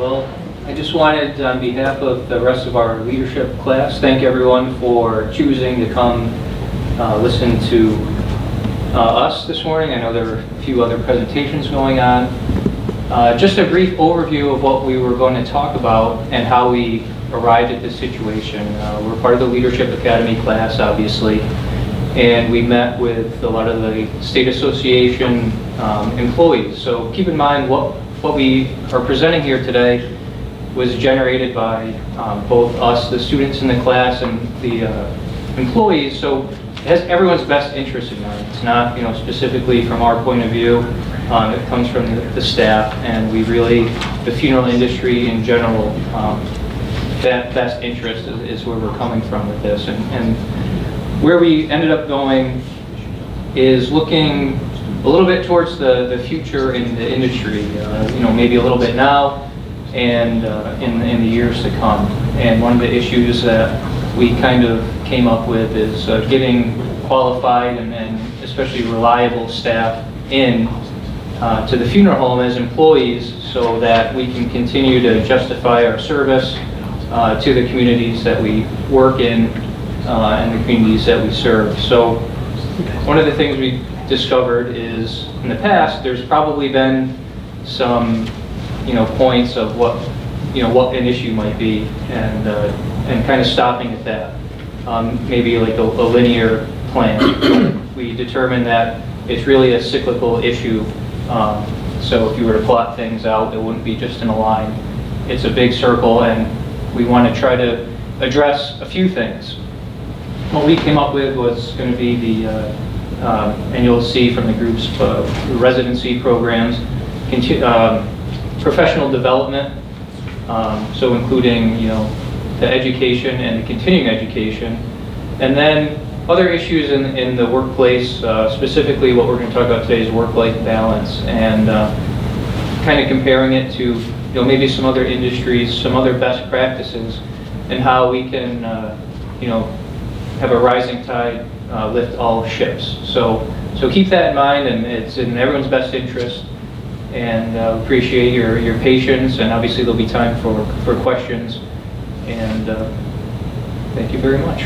Well, I just wanted, on behalf of the rest of our leadership class, thank everyone for choosing to come listen to us this morning. I know there were a few other presentations going on. Just a brief overview of what we were going to talk about and how we arrived at this situation. We're part of the Leadership Academy class, obviously, and we met with a lot of the State Association employees. So keep in mind what we are presenting here today was generated by both us, the students in the class, and the employees. So it has everyone's best interest in mind. It's not, specifically from our point of view. It comes from the staff, and we really, the funeral industry in general, that best interest is where we're coming from with this. And where we ended up going is looking a little bit towards the future in the industry, maybe a little bit now and in the years to come. And one of the issues that we kind of came up with is getting qualified and especially reliable staff in to the funeral home as employees so that we can continue to justify our service to the communities that we work in and the communities that we serve. So one of the things we discovered is in the past there's probably been some points of what an issue might be and kind of stopping at that. Maybe like a linear plan. We determined that it's really a cyclical issue. So if you were to plot things out, it wouldn't be just in a line. It's a big circle, and we want to try to address a few things. What we came up with was going to be the, and you'll see from the group's residency programs, professional development, so including the education and the continuing education, and then other issues in the workplace, specifically what we're going to talk about today is work-life balance, and kind of comparing it to maybe some other industries, some other best practices, and how we can have a rising tide lift all ships. So keep that in mind, and it's in everyone's best interest. And appreciate your patience, and obviously there'll be time for questions. And thank you very much.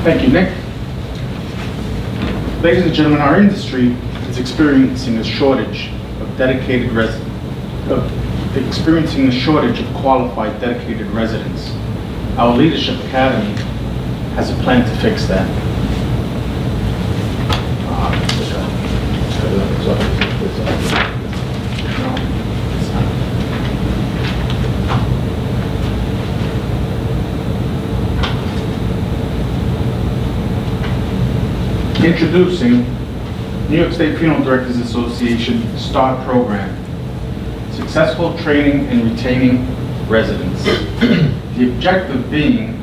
Thank you, Nick. Ladies and gentlemen, our industry is experiencing a shortage of qualified, dedicated residents. Our Leadership Academy has a plan to fix that. Introducing New York State Funeral Directors Association STARR program, successful training and retaining residents. The objective being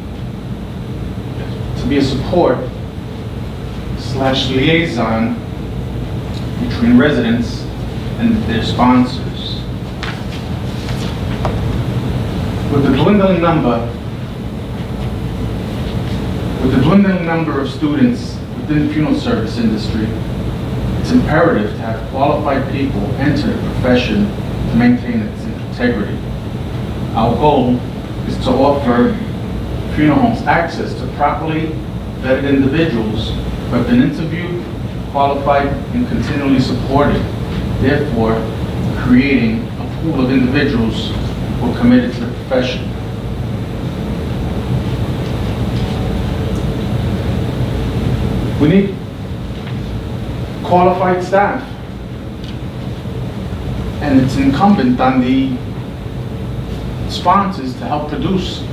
to be a support / liaison between residents and their sponsors. With the dwindling number of students within the funeral service industry, it's imperative to have qualified people enter the profession to maintain its integrity. Our goal is to offer funeral homes access to properly vetted individuals who have been interviewed, qualified, and continually supported, therefore creating a pool of individuals who are committed to the profession. We need qualified staff, and it's incumbent on the sponsors to help produce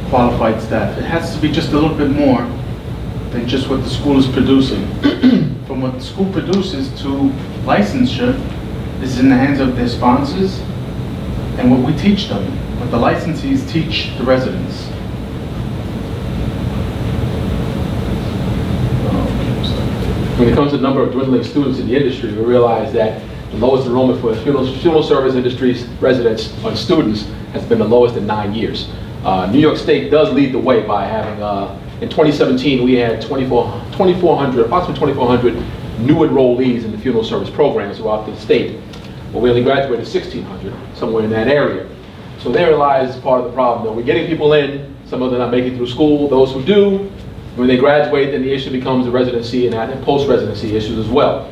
qualified staff. It has to be just a little bit more than just what the school is producing. From what the school produces to licensure is in the hands of their sponsors and what we teach them, what the licensees teach the residents. When it comes to the number of dwindling students in the industry, we realize that The lowest enrollment for funeral service industries residents or students has been the lowest in 9 years. New York State does lead the way by having, in 2017, we had approximately 2,400 new enrollees in the funeral service programs throughout the state. But we only graduated 1,600, somewhere in that area. So there lies part of the problem. Though we're getting people in, some of them are not making it through school. Those who do, when they graduate, then the issue becomes the residency and post-residency issues as well.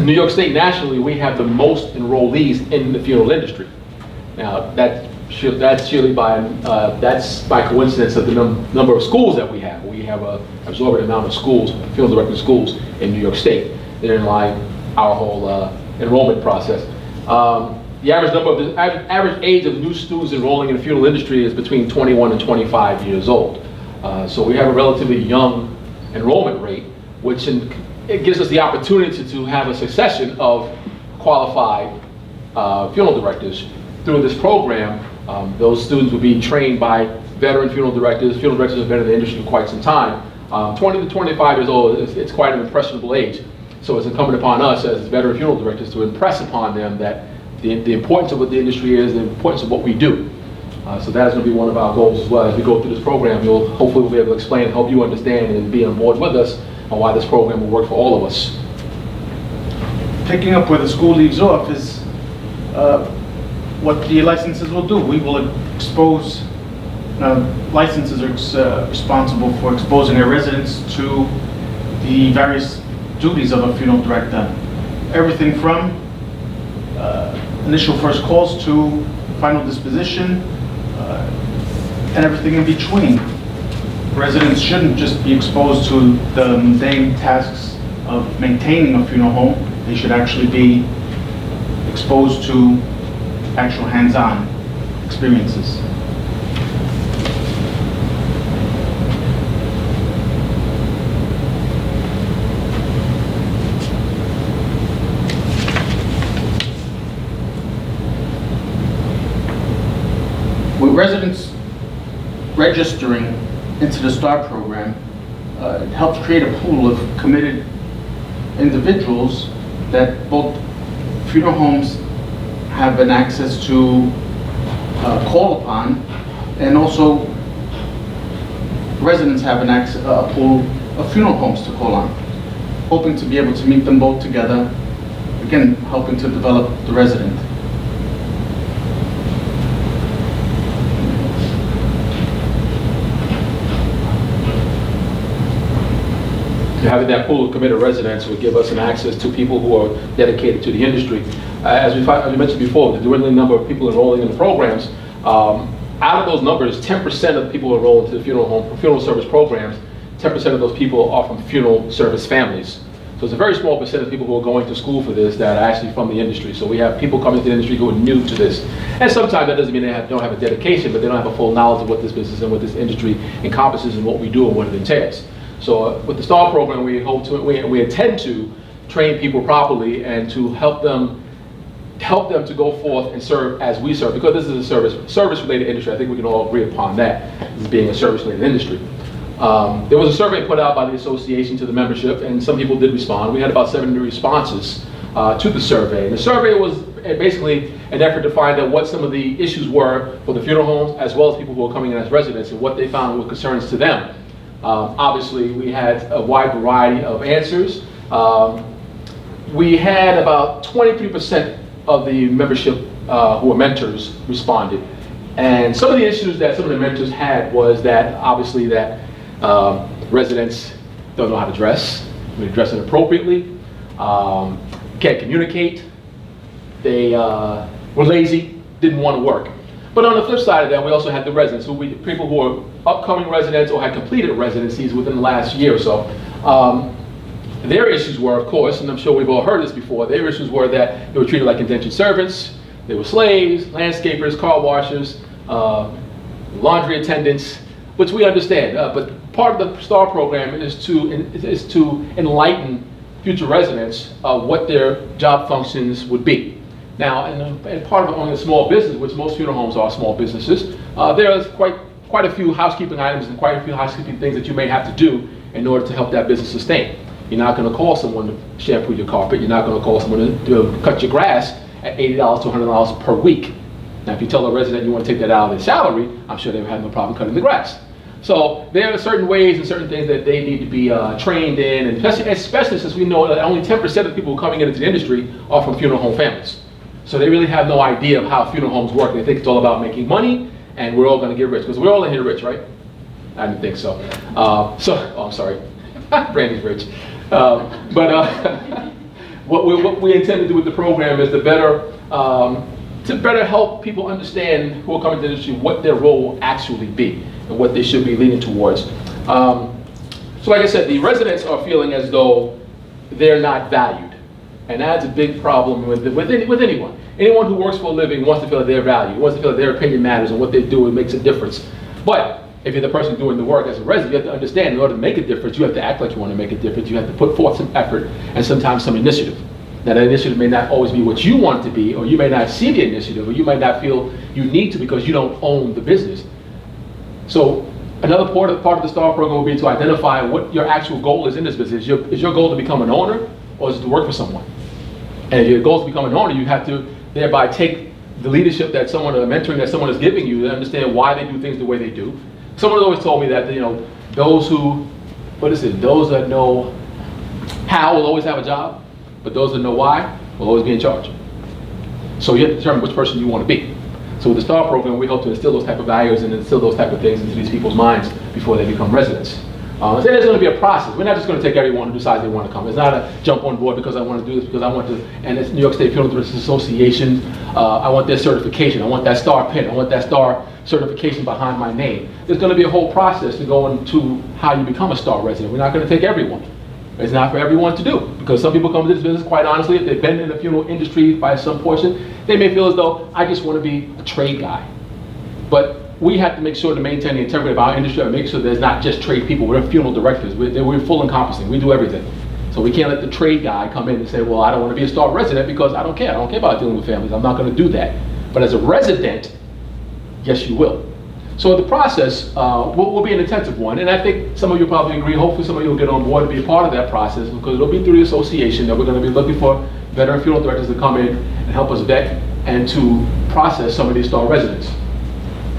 New York State nationally, we have the most enrollees in the funeral industry. Now that's surely that's by coincidence of the number of schools that we have. We have an absorbent amount of schools, funeral director schools in New York State. Therein lies our whole enrollment process. The average age of new students enrolling in the funeral industry is between 21 and 25 years old. So we have a relatively young enrollment rate, which it gives us the opportunity to have a succession of qualified funeral directors through this program. Those students will be trained by veteran funeral directors. Funeral directors have been in the industry for quite some time. 20 to 25 years old, it's quite an impressionable age. So it's incumbent upon us as veteran funeral directors to impress upon them that the importance of what the industry is, the importance of what we do. So that is going to be one of our goals as well. As we go through this program, hopefully we'll be able to explain and help you understand and be on board with us on why this program will work for all of us. Picking up where the school leaves off is what the licenses will do. We will expose, licenses are responsible for exposing their residents to the various duties of a funeral director. Everything from initial first calls to final disposition and everything in between. Residents shouldn't just be exposed to the mundane tasks of maintaining a funeral home. They should actually be exposed to actual hands-on experiences. With residents registering into the STARR program, it helps create a pool of committed individuals that both funeral homes have an access to call upon, and also residents have a pool of funeral homes to call on. Hoping to be able to meet them both together, again, helping to develop the resident. Having that pool of committed residents would give us an access to people who are dedicated to the industry. As we mentioned before, the dwindling number of people enrolling in the programs, out of those numbers, 10% of the people enrolled into the funeral service programs, 10% of those people are from funeral service families. So it's a very small percent of people who are going to school for this that are actually from the industry. So we have people coming to the industry who are new to this. And sometimes that doesn't mean they don't have a dedication, but they don't have a full knowledge of what this business and what this industry encompasses and what we do and what it entails. So with the STARR program, we intend to train people properly and to help them to go forth and serve as we serve, because this is a service-related industry. I think we can all agree upon that as being a service-related industry. There was a survey put out by the association to the membership, and some people did respond. We had about 70 responses to the survey. And the survey was basically an effort to find out what some of the issues were for the funeral homes, as well as people who were coming in as residents, and what they found were concerns to them. Obviously, we had a wide variety of answers. We had about 23% of the membership who were mentors responded. And some of the issues that some of the mentors had was that, obviously, that residents don't know how to dress, they dress inappropriately, can't communicate, they were lazy, didn't want to work. But on the flip side of that, we also had the residents, people who are upcoming residents or had completed residencies within the last year or so. Their issues were, of course, and I'm sure we've all heard this before, their issues were that they were treated like indentured servants, they were slaves, landscapers, car washers, laundry attendants, which we understand. But part of the STARR program is to enlighten future residents of what their job functions would be. Now, and part of owning a small business, which most funeral homes are small businesses, there's quite a few housekeeping items and quite a few housekeeping things that you may have to do in order to help that business sustain. You're not going to call someone to shampoo your carpet. You're not going to call someone to cut your grass at $80 to $100 per week. Now, if you tell a resident you want to take that out of their salary, I'm sure they would have no problem cutting the grass. So there are certain ways and certain things that they need to be trained in, and especially since we know that only 10% of the people coming into the industry are from funeral home families. So they really have no idea of how funeral homes work. They think it's all about making money, and we're all going to get rich, because we're all in here rich, right? I didn't think so. Oh, I'm sorry. Brandy's rich. What we intend to do with the program is to better help people understand who are coming to the industry what their role will actually be and what they should be leaning towards. So like I said, the residents are feeling as though they're not valued. And that's a big problem with anyone. Anyone who works for a living wants to feel that they're valued, wants to feel that their opinion matters and what they do, it makes a difference. But if you're the person doing the work as a resident, you have to understand, in order to make a difference, you have to act like you want to make a difference. You have to put forth some effort and sometimes some initiative. Now, that initiative may not always be what you want it to be, or you may not see the initiative, or you might not feel you need to because you don't own the business. So another part of the STARR program will be to identify what your actual goal is in this business. Is your goal to become an owner, or is it to work for someone? And if your goal is to become an owner, you have to thereby take the leadership that someone, or the mentoring that someone is giving you, to understand why they do things the way they do. Someone always told me that, those that know how will always have a job, but those that know why will always be in charge. So you have to determine which person you want to be. So with the STARR program, we hope to instill those type of values and instill those type of things into these people's minds before they become residents. So there's going to be a process. We're not just going to take everyone who decides they want to come. It's not a jump on board because I want to do this, because I want to, and it's New York State Funeral Directors Association, I want their certification, I want that STARR pin, I want that STARR certification behind my name. There's going to be a whole process to go into how you become a STARR resident. We're not going to take everyone. It's not for everyone to do, because some people come to this business, quite honestly, if they've been in the funeral industry by some portion, they may feel as though, I just want to be a trade guy. But we have to make sure to maintain the integrity of our industry and make sure there's not just trade people. We're funeral directors. We're full encompassing. We do everything. So we can't let the trade guy come in and say, well, I don't want to be a STARR resident because I don't care. I don't care about dealing with families. I'm not going to do that. But as a resident, yes, you will. So the process will be an intensive one. And I think some of you probably agree. Hopefully some of you will get on board to be a part of that process, because it'll be through the association that we're going to be looking for veteran funeral directors to come in and help us vet and to process some of these STARR residents.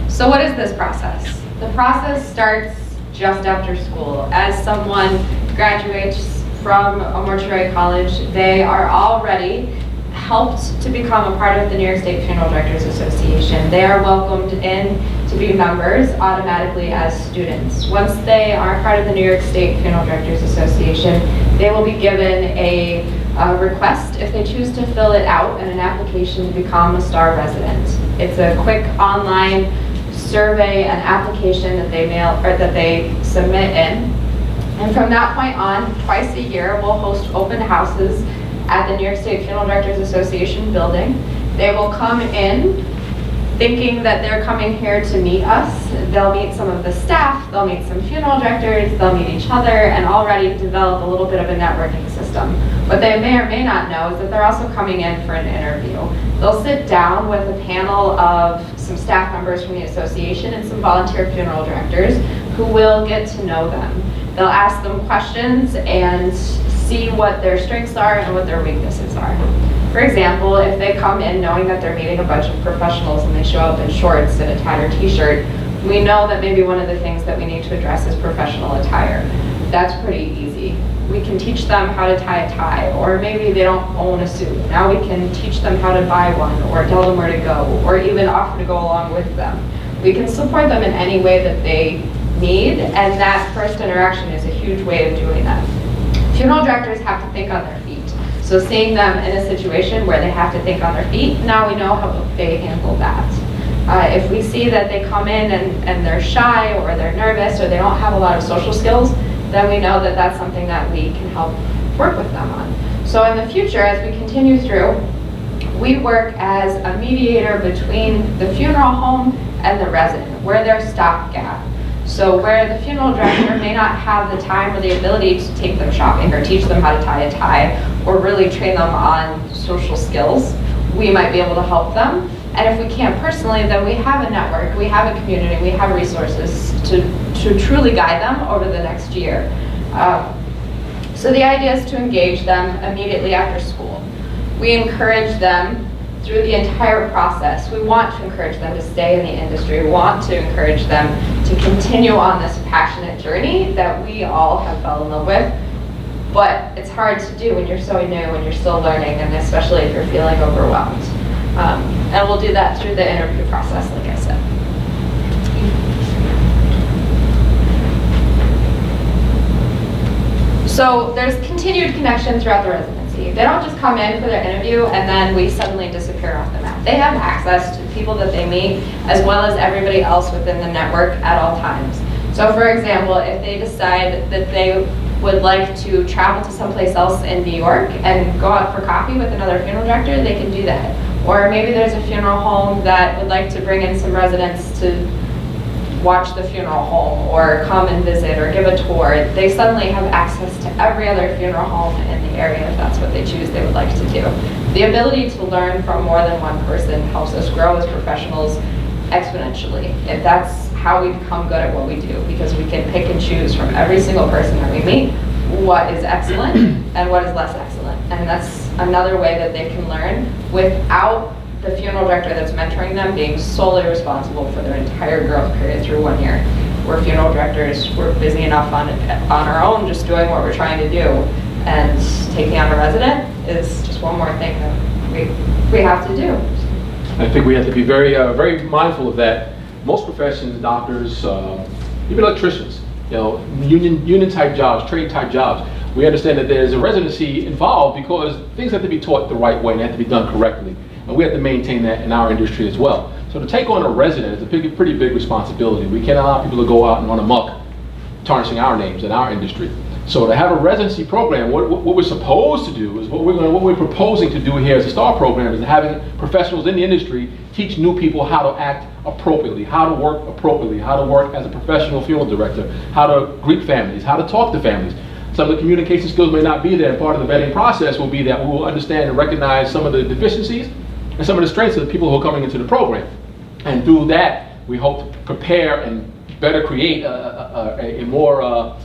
So what is this process? The process starts just after school. As someone graduates from a mortuary college, they are already helped to become a part of the New York State Funeral Directors Association. They are welcomed in to be members automatically as students. Once they are part of the New York State Funeral Directors Association, they will be given a request, if they choose to fill it out, and an application to become a STARR resident. It's a quick online survey and application that they mail, or that they submit in. And from that point on, twice a year, we'll host open houses at the New York State Funeral Directors Association building. They will come in thinking that they're coming here to meet us. They'll meet some of the staff, they'll meet some funeral directors, they'll meet each other, and already develop a little bit of a networking system. What they may or may not know is that they're also coming in for an interview. They'll sit down with a panel of some staff members from the association and some volunteer funeral directors who will get to know them. They'll ask them questions and see what their strengths are and what their weaknesses are. For example, if they come in knowing that they're meeting a bunch of professionals and they show up in shorts and a tattered t-shirt, we know that maybe one of the things that we need to address is professional attire. That's pretty easy. We can teach them how to tie a tie, or maybe they don't own a suit. Now we can teach them how to buy one, or tell them where to go, or even offer to go along with them. We can support them in any way that they need, and that first interaction is a huge way of doing that. Funeral directors have to think on their feet. So seeing them in a situation where they have to think on their feet, now we know how they handle that. If we see that they come in and they're shy, or they're nervous, or they don't have a lot of social skills, then we know that that's something that we can help work with them on. So in the future, as we continue through, we work as a mediator between the funeral home and the resident. We're their stopgap. So where the funeral director may not have the time or the ability to take them shopping or teach them how to tie a tie or really train them on social skills, we might be able to help them. And if we can't personally, then we have a network, we have a community, we have resources to truly guide them over the next year. So the idea is to engage them immediately after school. We encourage them through the entire process. We want to encourage them to stay in the industry. We want to encourage them to continue on this passionate journey that we all have fell in love with. But it's hard to do when you're so new and you're still learning, and especially if you're feeling overwhelmed. And we'll do that through the interview process, like I said. So there's continued connection throughout the residency. They don't just come in for their interview and then we suddenly disappear off the map. They have access to people that they meet as well as everybody else within the network at all times. So for example, if they decide that they would like to travel to someplace else in New York and go out for coffee with another funeral director, they can do that. Or maybe there's a funeral home that would like to bring in some residents to watch the funeral home or come and visit or give a tour. They suddenly have access to every other funeral home in the area if that's what they choose they would like to do. The ability to learn from more than one person helps us grow as professionals exponentially. If that's how we become good at what we do, because we can pick and choose from every single person that we meet what is excellent and what is less excellent. And that's another way that they can learn without the funeral director that's mentoring them being solely responsible for their entire growth period through 1 year. We're funeral directors, we're busy enough on our own just doing what we're trying to do, and taking on a resident is just one more thing that we have to do. I think we have to be very, very mindful of that. Most professions, doctors, even electricians, union type jobs, trade type jobs, we understand that there's a residency involved because things have to be taught the right way and have to be done correctly. And we have to maintain that in our industry as well. So to take on a resident is a pretty big responsibility. We can't allow people to go out and run amok, tarnishing our names in our industry. So to have a residency program, what we're supposed to do is what we're proposing to do here as a STARR program is having professionals in the industry teach new people how to act appropriately, how to work appropriately, how to work as a professional funeral director, how to greet families, how to talk to families. Some of the communication skills may not be there, and part of the vetting process will be that we will understand and recognize some of the deficiencies and some of the strengths of the people who are coming into the program. And through that, we hope to prepare and better create a more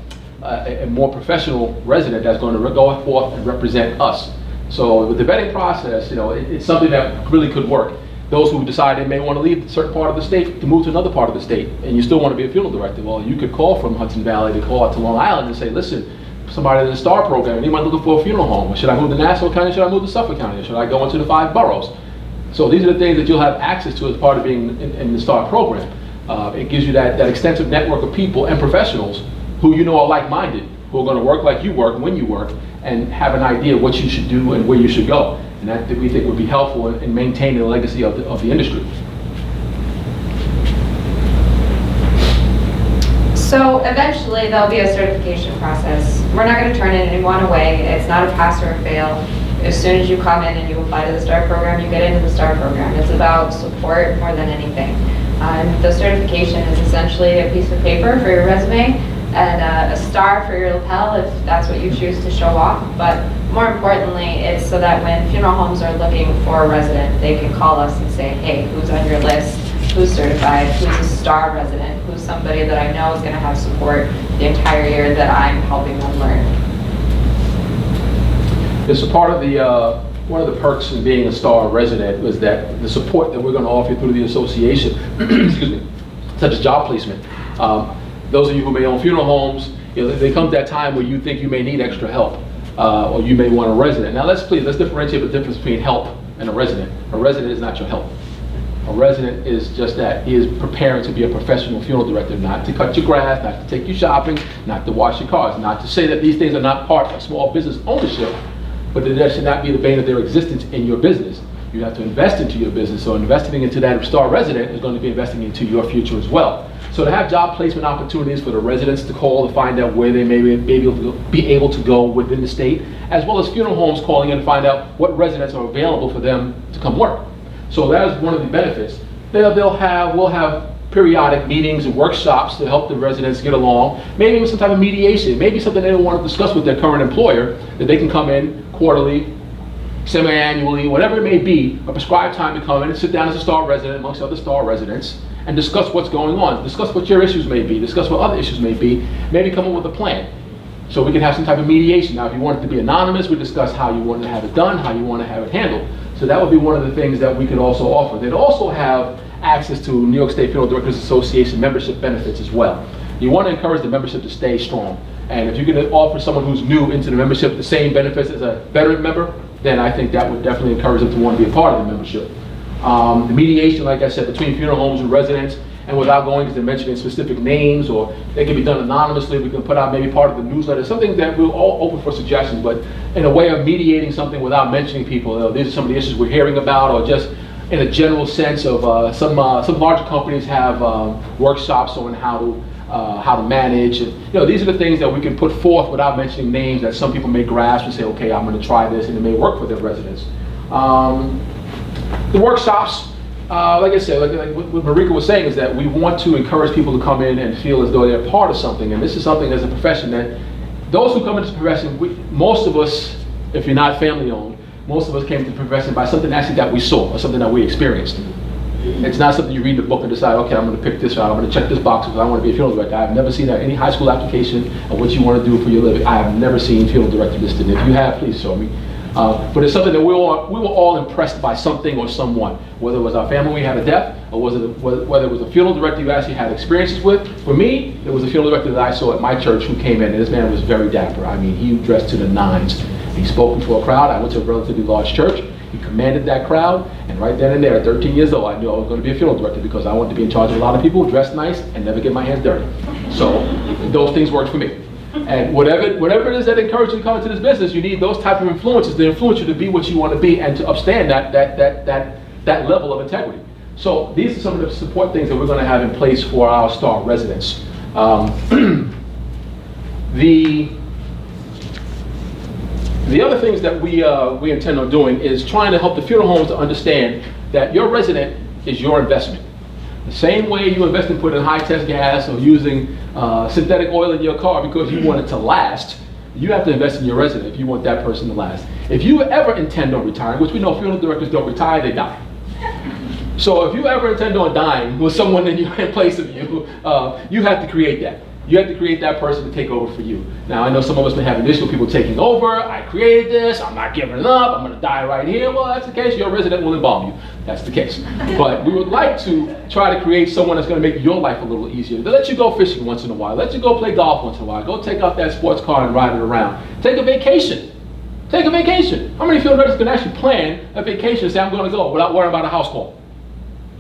professional resident that's going to go forth and represent us. So with the vetting process, it's something that really could work. Those who decide they may want to leave a certain part of the state to move to another part of the state, and you still want to be a funeral director, well, you could call from Hudson Valley to call out to Long Island and say, listen, somebody in the STARR program, anyone looking for a funeral home? Should I move to Nassau County? Should I move to Suffolk County? Should I go into the 5 boroughs? So these are the things that you'll have access to as part of being in the STARR program. It gives you that extensive network of people and professionals who are like-minded, who are going to work like you work when you work, and have an idea of what you should do and where you should go. And that we think would be helpful in maintaining the legacy of the industry. So eventually there'll be a certification process. We're not going to turn anyone away. It's not a pass or a fail. As soon as you come in and you apply to the STARR program, you get into the STARR program. It's about support more than anything. The certification is essentially a piece of paper for your resume and a star for your lapel if that's what you choose to show off. But more importantly, it's so that when funeral homes are looking for a resident, they can call us and say, hey, who's on your list? Who's certified? Who's a STARR resident? Who's somebody that I know is going to have support the entire year that I'm helping them learn? It's a part of the one of the perks in being a STARR resident was that the support that we're going to offer through the association, excuse me, such as job placement. Those of you who may own funeral homes, they come to that time where you think you may need extra help, or you may want a resident. Now let's differentiate the difference between help and a resident. A resident is not your help. A resident is just that. He is preparing to be a professional funeral director, not to cut your grass, not to take you shopping, not to wash your cars, not to say that these things are not part of small business ownership, but that should not be the bane of their existence in your business. You have to invest into your business, so investing into that STARR resident is going to be investing into your future as well. So to have job placement opportunities for the residents to call to find out where they may be able to go within the state, as well as funeral homes calling in to find out what residents are available for them to come work. So that is one of the benefits. We'll have periodic meetings and workshops to help the residents get along, maybe even some type of mediation, maybe something they don't want to discuss with their current employer, that they can come in quarterly, semi-annually, whatever it may be, a prescribed time to come in and sit down as a STARR resident amongst other STARR residents and discuss what's going on, discuss what your issues may be, discuss what other issues may be, maybe come up with a plan. So we can have some type of mediation. Now, if you want it to be anonymous, we discuss how you want to have it done, how you want to have it handled. So that would be one of the things that we could also offer. They'd also have access to New York State Funeral Directors Association membership benefits as well. You want to encourage the membership to stay strong. And if you're going to offer someone who's new into the membership the same benefits as a veteran member, then I think that would definitely encourage them to want to be a part of the membership. The mediation, like I said, between funeral homes and residents, and without going into mentioning specific names, or they can be done anonymously, we can put out maybe part of the newsletter, something that we're all open for suggestions, but in a way of mediating something without mentioning people. You know, these are some of the issues we're hearing about, or just in a general sense of some larger companies have workshops on how to manage. And, you know, these are the things that we can put forth without mentioning names that some people may grasp and say, okay, I'm going to try this, and it may work for their residents. The workshops, like I said, like what Marika was saying, is that we want to encourage people to come in and feel as though they're part of something. And this is something as a profession that those who come into the profession, most of us, if you're not family owned, most of us came to the profession by something actually that we saw or something that we experienced. It's not something you read in the book and decide, okay, I'm going to pick this out, I'm going to check this box because I want to be a funeral director. I've never seen that any high school application of what you want to do for your living. I have never seen funeral director listed. If you have, please show me. But it's something that we were all impressed by something or someone, whether it was our family we had a death, or whether it was a funeral director you actually had experiences with. For me, it was a funeral director that I saw at my church who came in, and this man was very dapper. I mean, he dressed to the nines. He spoke to a crowd. I went to a relatively large church. He commanded that crowd, and right then and there, at 13 years old, I knew I was going to be a funeral director because I wanted to be in charge of a lot of people, dress nice, and never get my hands dirty. So those things worked for me. And whatever it is that encourages you to come into this business, you need those type of influences to influence you to be what you want to be and to upstand that level of integrity. So these are some of the support things that we're going to have in place for our STARR residents. The other things that we intend on doing is trying to help the funeral homes to understand that your resident is your investment. The same way you invest in putting high-test gas or using synthetic oil in your car because you want it to last, you have to invest in your resident if you want that person to last. If you ever intend on retiring, which we know funeral directors don't retire, they die. So if you ever intend on dying with someone in place of you, you have to create that. You have to create that person to take over for you. Now, I know some of us may have an issue with people taking over. I created this, I'm not giving it up, I'm going to die right here. Well, that's the case, your resident will embalm you. That's the case. But we would like to try to create someone that's going to make your life a little easier. To let you go fishing once in a while, let you go play golf once in a while, go take out that sports car and ride it around. Take a vacation. Take a vacation. How many funeral directors can actually plan a vacation and say, I'm going to go without worrying about a house call?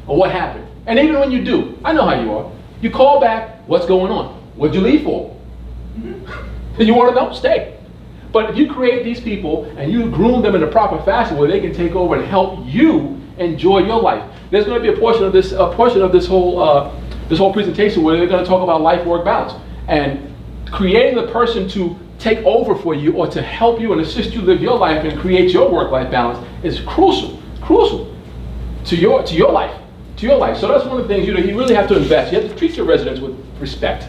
Or what happened? And even when you do, I know how you are. You call back, what's going on? What'd you leave for? You want to know? Stay. But if you create these people and you groom them in a proper fashion where they can take over and help you enjoy your life, there's going to be a portion of this whole presentation where they're going to talk about life-work balance. And creating the person to take over for you or to help you and assist you live your life and create your work-life balance is crucial to your life. So that's one of the things you really have to invest. You have to treat your residents with respect.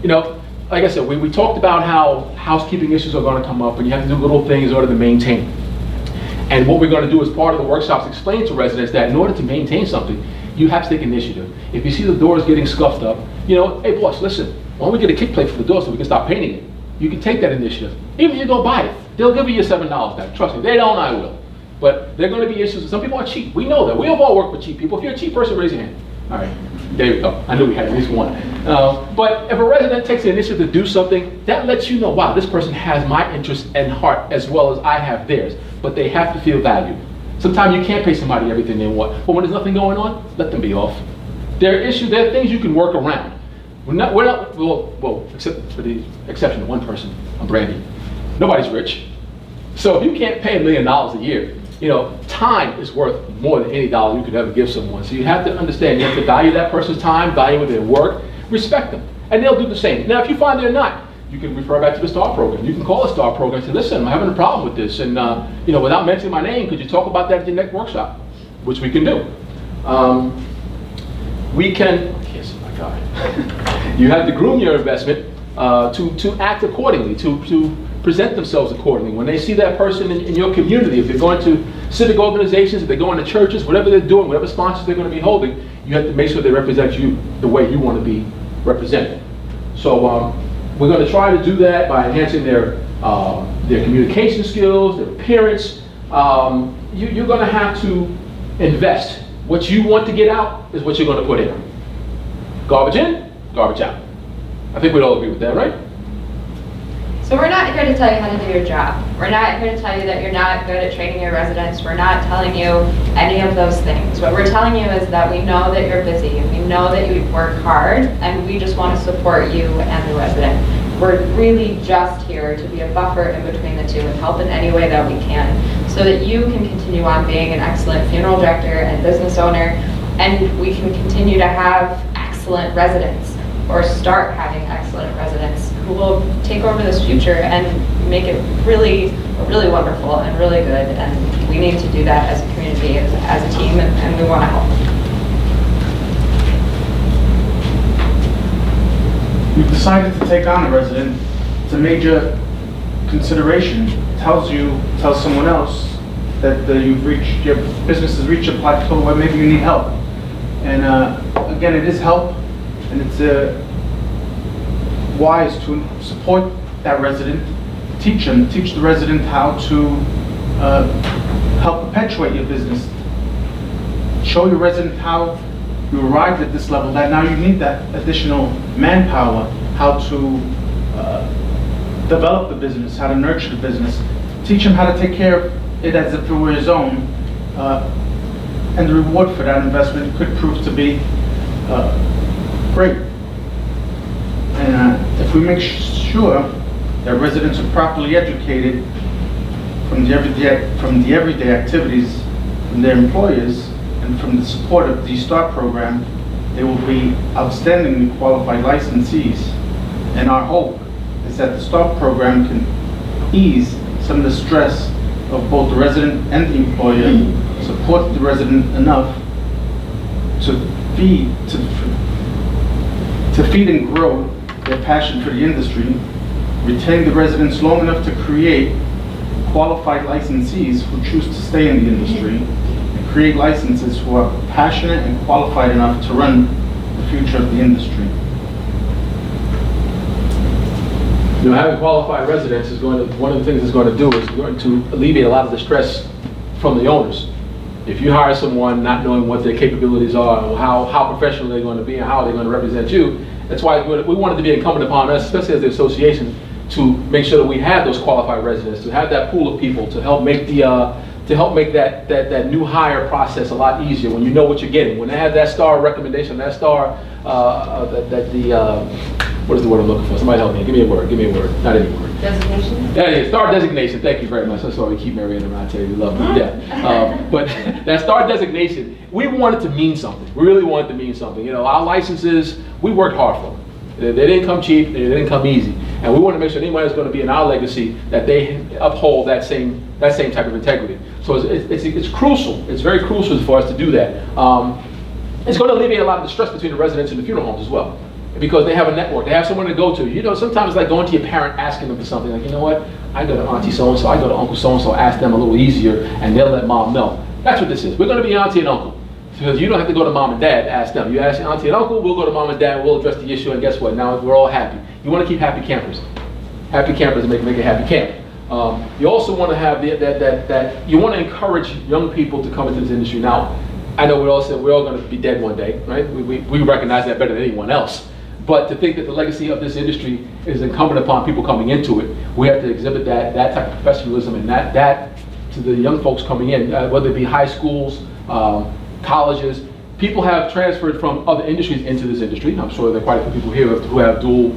You know, like I said, we talked about how housekeeping issues are going to come up and you have to do little things in order to maintain. And what we're going to do as part of the workshops, explain to residents that in order to maintain something, you have to take initiative. If you see the doors getting scuffed up, you know, hey boss, listen, why don't we get a kick plate for the door so we can stop painting it? You can take that initiative. Even if you don't buy it, they'll give you your $7 back. Trust me, they don't, I will. But there are going to be issues. Some people are cheap. We know that. We have all worked with cheap people. If you're a cheap person, raise your hand. All right, there we go. I knew we had at least one. But if a resident takes the initiative to do something, that lets you know, wow, this person has my interest and heart as well as I have theirs. But they have to feel valued. Sometimes you can't pay somebody everything they want. But when there's nothing going on, let them be off. There are things you can work around. Well, except for the exception of one person, I'm Brandy. Nobody's rich. So if you can't pay $1 million a year, you know, time is worth more than any dollar you could ever give someone. So you have to understand, you have to value that person's time, value their work, respect them, and they'll do the same. Now, if you find they're not, you can refer back to the STARR program. You can call the STARR program and say, listen, I'm having a problem with this, and you know, without mentioning my name, could you talk about that at your next workshop? Which we can do. Yes, my God. You have to groom your investment to act accordingly, to present themselves accordingly. When they see that person in your community, if they're going to civic organizations, if they're going to churches, whatever they're doing, whatever sponsors they're going to be holding, you have to make sure they represent you the way you want to be represented. So We're going to try to do that by enhancing their communication skills, their appearance. You're going to have to invest. What you want to get out is what you're going to put in. Garbage in, garbage out. I think we'd all agree with that, right? So we're not here to tell you how to do your job. We're not here to tell you that you're not good at training your residents. We're not telling you any of those things. What we're telling you is that we know that you're busy. We know that you work hard, and we just want to support you and the resident. We're really just here to be a buffer in between the two and help in any way that we can, so that you can continue on being an excellent funeral director and business owner, and we can continue to have excellent residents, or start having excellent residents who will take over this future and make it really, really wonderful and really good. And we need to do that as a community, as a team, and we want to help. You've decided to take on a resident. It's a major consideration. Tells someone else that your business has reached a plateau where maybe you need help. And again, it is help, and it's wise to support that resident, teach the resident how to help perpetuate your business. Show your resident how you arrived at this level, that now you need that additional manpower, how to develop the business, how to nurture the business. Teach him how to take care of it as if it were his own. And the reward for that investment could prove to be great. And if we make sure that residents are properly educated from the everyday activities from their employers and from the support of the STARR program, they will be outstandingly qualified licensees. And our hope is that the STARR program can ease some of the stress of both the resident and the employer, support the resident enough to feed and grow their passion for the industry, retain the residents long enough to create qualified licensees who choose to stay in the industry, and create licenses who are passionate and qualified enough to run the future of the industry. You know, having qualified residents is one of the things it's going to do is going to alleviate a lot of the stress from the owners. If you hire someone not knowing what their capabilities are, or how professional they're going to be, and how they're going to represent you, that's why we wanted to be incumbent upon us, especially as the association, to make sure that we have those qualified residents, to have that pool of people to help make that new hire process a lot easier when you know what you're getting. When they have that STARR recommendation, that STARR, what is the word I'm looking for? Somebody help me. Give me a word. Not any word. Designation? That is STARR designation. Thank you very much. That's why we keep Mary Ann around. I tell you, we love her to death. But that STARR designation, we want it to mean something. We really want it to mean something. You know, our licenses, we worked hard for them. They didn't come cheap. They didn't come easy. And we want to make sure anybody that's going to be in our legacy that they uphold that same type of integrity. So it's crucial. It's very crucial for us to do that. It's going to alleviate a lot of the stress between the residents and the funeral homes as well, because they have a network. They have someone to go to. You know, sometimes it's like going to your parent asking them for something. Like, you know what? I go to Auntie so-and-so. I go to Uncle so-and-so. Ask them a little easier, and they'll let Mom know. That's what this is. We're going to be Auntie and Uncle. Because you don't have to go to Mom and Dad to ask them. You ask Auntie and Uncle, we'll go to Mom and Dad, we'll address the issue, and guess what? Now we're all happy. You want to keep happy campers. Happy campers make a happy camp. You also want to have you want to encourage young people to come into this industry. Now, I know we're all going to be dead one day, right? We recognize that better than anyone else. But to think that the legacy of this industry is incumbent upon people coming into it, we have to exhibit that type of professionalism and that to the young folks coming in, whether it be high schools, colleges. People have transferred from other industries into this industry. I'm sure there are quite a few people here who have dual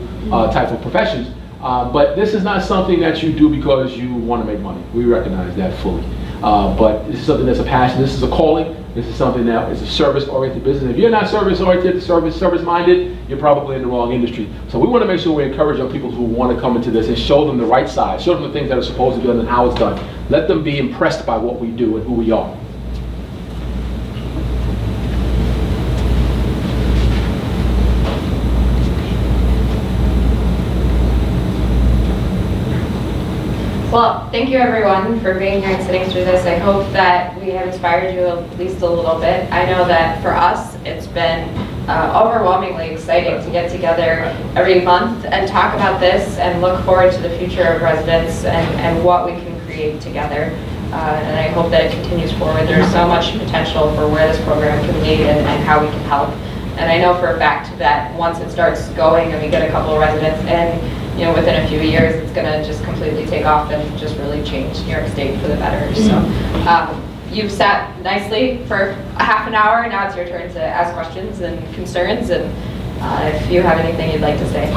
type of professions. But this is not something that you do because you want to make money. We recognize that fully. But this is something that's a passion. This is a calling. This is something that is a service-oriented business. If you're not service-oriented, service-minded, you're probably in the wrong industry. So we want to make sure we encourage young people who want to come into this and show them the right side, show them the things that are supposed to be done and how it's done. Let them be impressed by what we do and who we are. Well, thank you everyone for being here and sitting through this. I hope that we have inspired you at least a little bit. I know that for us, it's been overwhelmingly exciting to get together every month and talk about this and look forward to the future of residents and what we can create together. And I hope that it continues forward. There's so much potential for where this program can lead and how we can help. And I know for a fact that once it starts going and we get a couple of residents in, you know, within a few years, it's going to just completely take off and just really change New York State for the better. So you've sat nicely for a half an hour. Now it's your turn to ask questions and concerns. And if you have anything you'd like to say.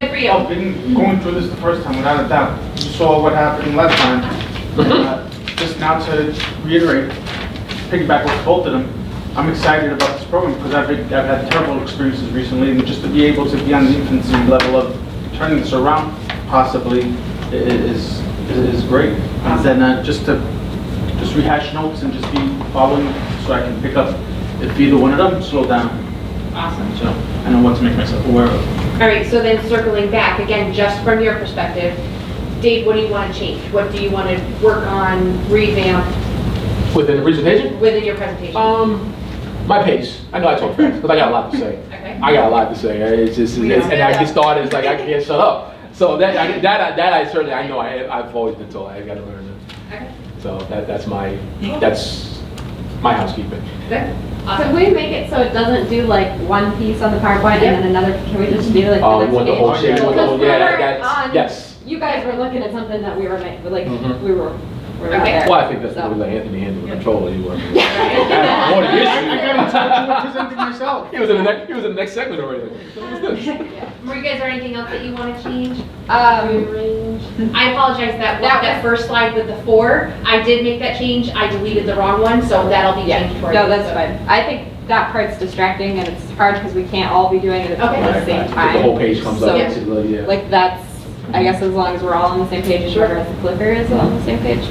Good for you. I've been going through this the first time, without a doubt. You saw what happened last time. Just now to reiterate, piggyback with both of them, I'm excited about this program because I've had terrible experiences recently, and just to be able to be on the infancy level of turning this around possibly is great. And then just to rehash notes and just be following so I can pick up if either one of them slow down. Awesome. So I know what to make myself aware of. All right, so then circling back, again, just from your perspective, Dave, what do you want to change? What do you want to work on, revamp Within the presentation? within your presentation? My pace. I know I talk fast, but I got a lot to say. Okay. I got a lot to say. It's just, and I get started, it's like I can't shut up. So that I certainly, I know I've always been told I got to learn that. Okay. So that's my housekeeping. Good. Could Awesome. we make it so it doesn't do like one piece on the PowerPoint and then another, can we just do like Oh, the you want the whole next shit? page? You want the whole, Because yeah, we were that's, on- yes. You guys were looking at something that we were, like, Mhm. we were not Okay. there. Well, I think that's So- what we let Anthony handle the control. He was. I got in touch with presenting myself. He was in the next segment already. So what's this? Marika, is there anything else that you want to change? Rearrange. I apologize that first slide with the 4, I did make that change. I deleted the wrong one, so that'll be Yeah, changed for you. no, that's fine. I think that part's distracting and it's hard because we can't all be doing it Okay. at the same time. The whole page comes So, up. It's like, yeah. Like that's, I guess as long as we're all on the same page and whoever has the clicker is on the same page.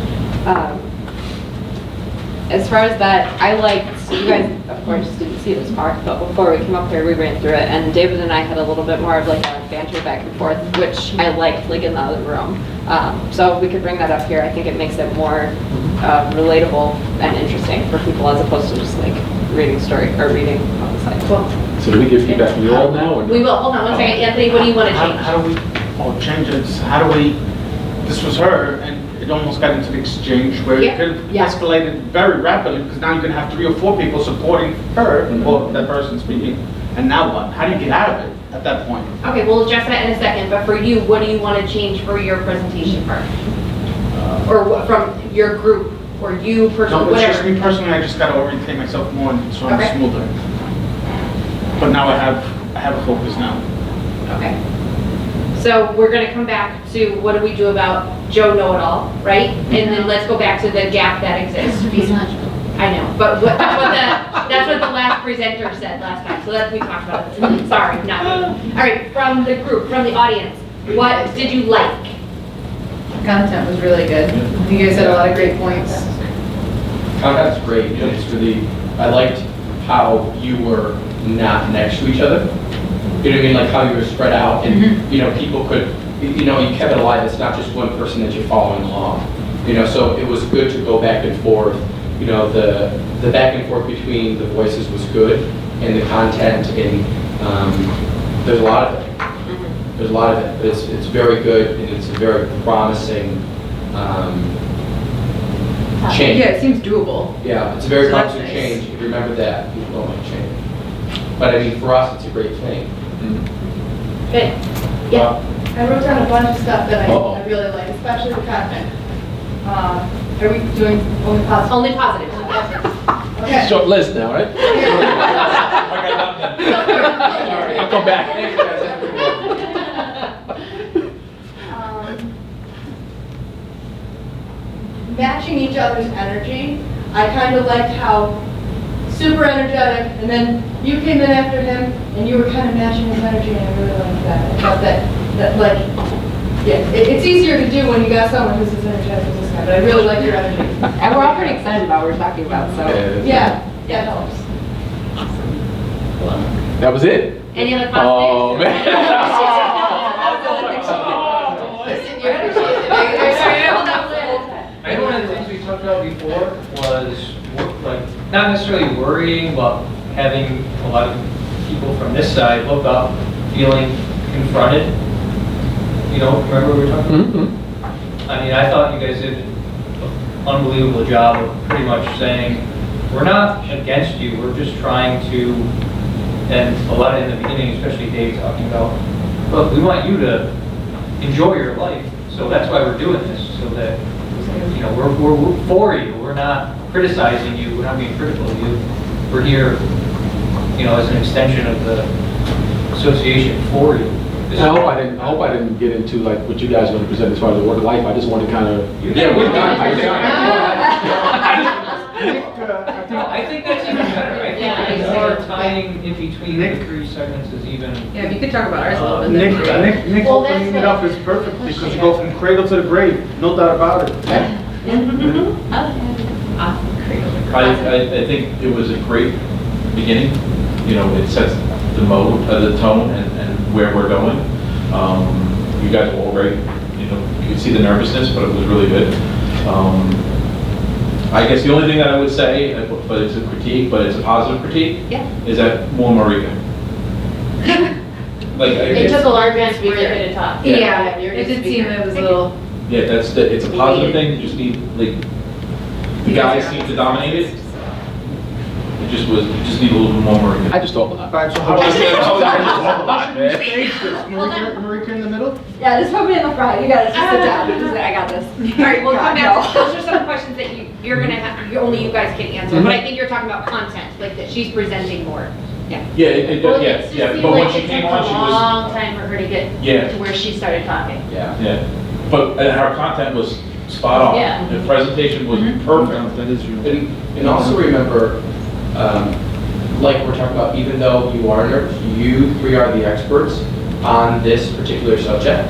As far as that, I liked, you guys of course didn't see this part, but before we came up here we ran through it and David and I had a little bit more of like a banter back and forth, which I liked like in the other room. So we could bring that up here. I think it makes it more relatable and interesting for people as opposed to just like reading story or reading on the side. Cool. So do we get feedback from you all now? Or no? We will. Hold on one second. Anthony, what do you want to change? How do we, change it? How do we, this was her, and it almost got into the exchange where Yeah, it could have yeah. escalated very rapidly, because now you can have 3 or 4 people supporting her, or that person speaking, and now what? How do you get out of it at that point? Okay, we'll address that in a second, but for you, what do you want to change for your presentation part? Or what, from your group, or you personally, No, it's just whatever? me personally, I just gotta orientate myself more and so Okay. I'm smoother. But now I have a focus now. Okay. So we're gonna come back to what do we do about Joe Know-It-All, right? And then let's go back to the gap that exists. I know, but that's what the last presenter said last time, so we talked about it. Sorry, not me. All right, from the group, from the audience, what did you like? Content was really good. You guys had a lot of great points. Content's great, and it's really, I liked how you were not next to each other. You know what I mean, like how you were spread out, and, you know, people could, you know, you kept it alive, it's not just one person that you're following along. You know, so it was good to go back and forth. You know, the back and forth between the voices was good, and the content, and there's a lot of it. There's a lot of it, but it's very good, and it's a very promising change. Yeah, it seems doable. Yeah, it's a very So that's promising nice. change. If you remember that, people don't like change. But I mean, for us, it's a great thing. Good. Yeah. I wrote down a bunch of stuff that Uh-oh. I really like, especially the content. Are we doing only positive? Only positive. Okay. Short list now, right? I'll come back. Matching each other's energy. I kind of liked how super energetic, and then you came in after him, and you were kind of matching his energy, and I really liked that. I thought that like, yeah, it's easier to do when you got someone who's as energetic as this guy, but I really like your energy. And we're all pretty excited about what we're talking about, so. Yeah, it helps. That was it. Any other Oh, positives? Listen, your energy is I know one of the things we talked about before was, like, not necessarily worrying, but having a lot of people from this side look up feeling confronted. You know, remember we were talking about? Mhm. I mean, I thought you guys did an unbelievable job of pretty much saying, we're not against you, we're just trying to, and a lot in the beginning, especially Dave talking about, look, we want you to enjoy your life. So that's why we're doing this, so that, you know, we're for you. We're not criticizing you, we're not being critical of you. We're here, you know, as an extension of the association for you. And I hope I didn't get into like what you guys are going to present as far as the work life. I just want to kind of. Yeah, we're done. I I think that's even better. I think more timing in between the three segments is even. Yeah, if you could talk about ours a little bit. Nick Well, that's opening it what- up is perfect because you go from cradle to the grave, no doubt about it. I think it was a great beginning. You know, it sets the mode, the tone, and where we're going. You guys were all great. You know, you could see the nervousness, but it was really good. I guess the only thing that I would say, but it's a critique, but it's a positive critique, is that more Marika. Like, It took a large man to be really good at talk. Yeah, it did seem it was a little. yeah, it's a positive thing. You just need, like, the guys seem to dominate it. You just need a little bit more Marika. I just talk a lot. All right, so how I should we talk a lot, man. stage this? Marika in the middle? Yeah, just put me in the front. You guys just sit down. I got this. All right, we'll come God, back, those are some questions that you're gonna have, only you guys can answer, but I think you're talking about content, like that she's presenting more. Yeah, Well, yeah, it just yeah. seemed But when like she it came took on, a she was. long time for her to get Yeah. to where she started talking. Yeah, but her content was spot on. Yeah. The presentation was perfect. That is true. And also remember, like we're talking about, even though you are nerds, you three are the experts on this particular subject.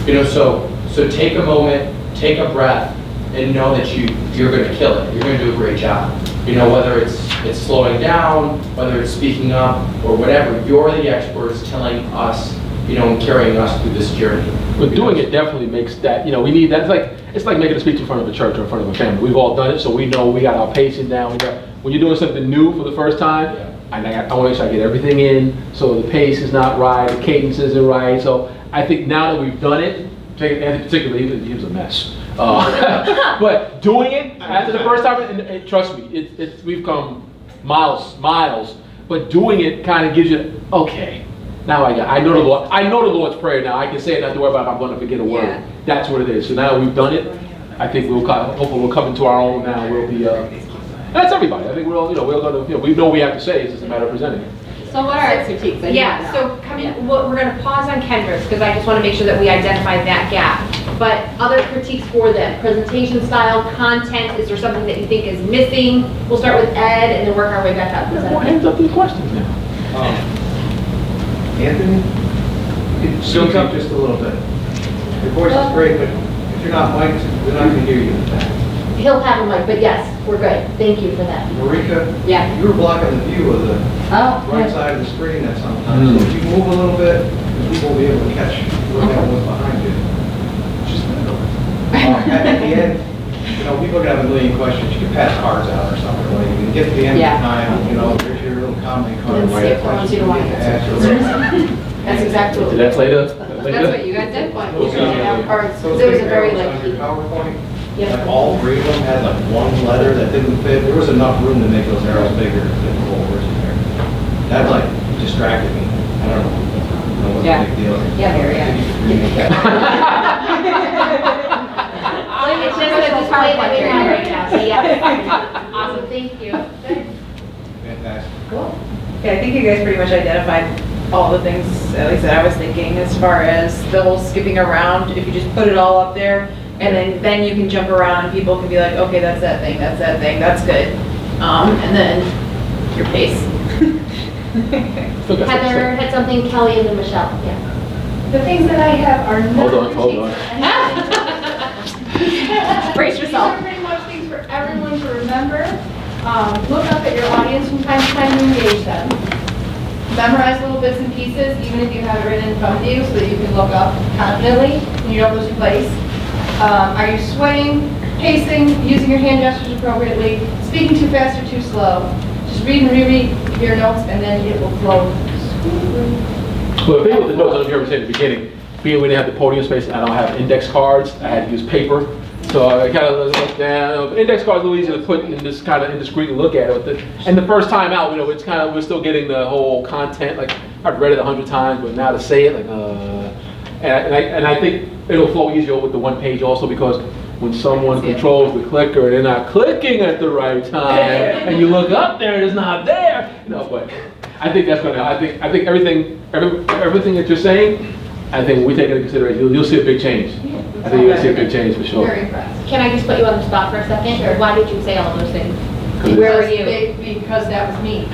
You know, so take a moment, take a breath, and know that you're going to kill it. You're going to do a great job. You know, whether it's slowing down, whether it's speaking up, or whatever, you're the experts telling us, you know, and carrying us through this journey. But doing it definitely makes that, you know, we need that. It's like making a speech in front of a church or in front of a family. We've all done it, so we know we got our pacing down. When you're doing something new for the first time, I want to make sure I get everything in, so the pace is not right, the cadence isn't right. So I think now that we've done it, Anthony particularly, he was a mess. But doing it after the first time, and trust me, we've come miles. But doing it kind of gives you, okay, now I know the Lord. I know the Lord's Prayer now. I can say it, not to worry about if I'm going to forget a word. Yeah. That's what it is. So now that we've done it, I think hopefully we'll come into our own now. We'll be, that's everybody. I think we're all, we're going to, we know what we have to say. It's just a matter of presenting it. So what are our critiques? I Yeah, need to so know. we're gonna pause on Kendra's, because I just wanna make sure that we identify that gap. But other critiques for them, presentation style, content, is there something that you think is missing? We'll start with Ed and then work our way back up. Is that More okay? hands up to the questions now. Anthony, you can speak up just a little bit. Your voice is great, but if you're not mic'd, we're not going to hear you. He'll have a mic, but yes, we're good. Thank you for that. Marika, Yeah. you were blocking the view of the Oh, right side of the screen at some time. So if you move a little bit, people will be able to catch what's behind you. Just a minute. At the end, you know, people are going to have a million questions. You can pass cards out or something. Like you can get to the end of Yeah. the time, you know, there's your little comment card. And skip the ones you don't want to answer. That's exactly what Did we that later? that's what you guys did? Or, Those there was a big very arrows like, on your PowerPoint, yeah. like all three of them had like one letter that didn't fit. There was enough room to make those arrows bigger to fit the whole words in there. That like distracted me. I don't know what's Yeah. the big deal. Yeah, very, yeah. It's just a display that we have right now, so yeah. Awesome, thank you. Fantastic. Cool. Yeah, I think you guys pretty much identified all the things, at least that I was thinking, as far as the whole skipping around. If you just put it all up there, and then you can jump around, and people can be like, okay, that's that thing, that's good. And then your pace. Heather had something, Kelly, and then Michelle, yeah. The things that I have are not. Hold on. Brace yourself. These are pretty much things for everyone to remember. Look up at your audience from time to time and engage them. Memorize little bits and pieces, even if you have it written in front of you, so that you can look up confidently when you don't lose your place. Are you swaying, pacing, using your hand gestures appropriately, speaking too fast or too slow? Just read and reread your notes, and then it will flow Well, the thing with the notes, I don't know if you ever said at the beginning, being we didn't have the podium space, I don't have index cards, I had to use paper. So I kind of looked down, index cards are a little easy to put and just kind of indiscreetly look at it. And the first time out, you know, it's kind of, we're still getting the whole content, like I've read it 100 times, but now to say it, like, and I think it'll flow easier with the one page also, because when someone controls the clicker and they're not clicking at the right time, and you look up there and it's not there, you know, but I think that's gonna, I think everything that you're saying, I think when we take it into consideration, you'll see a big change. I think you'll see a big change for sure. Very impressed. Can I just put you on the spot for a second? Sure. Why did you say all those things? Where were you? Because that was me.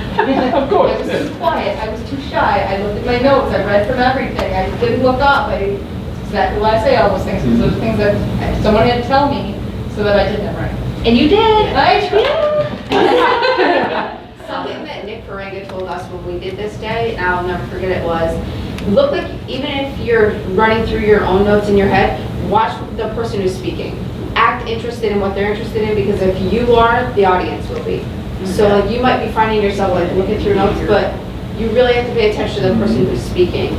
Of course. I was too quiet, I was too shy, I looked at my notes, I read from everything, I didn't look up, exactly why I say all those things, because those things that someone had to tell me so that I did them right. And you did. I tried. Something that Nick Ferenga told us when we did this day, and I'll never forget it, was, look like, even if you're running through your own notes in your head, watch the person who's speaking. Act interested in what they're interested in, because if you are, the audience will be. So like, you might be finding yourself like looking through notes, but you really have to pay attention to the person who's speaking,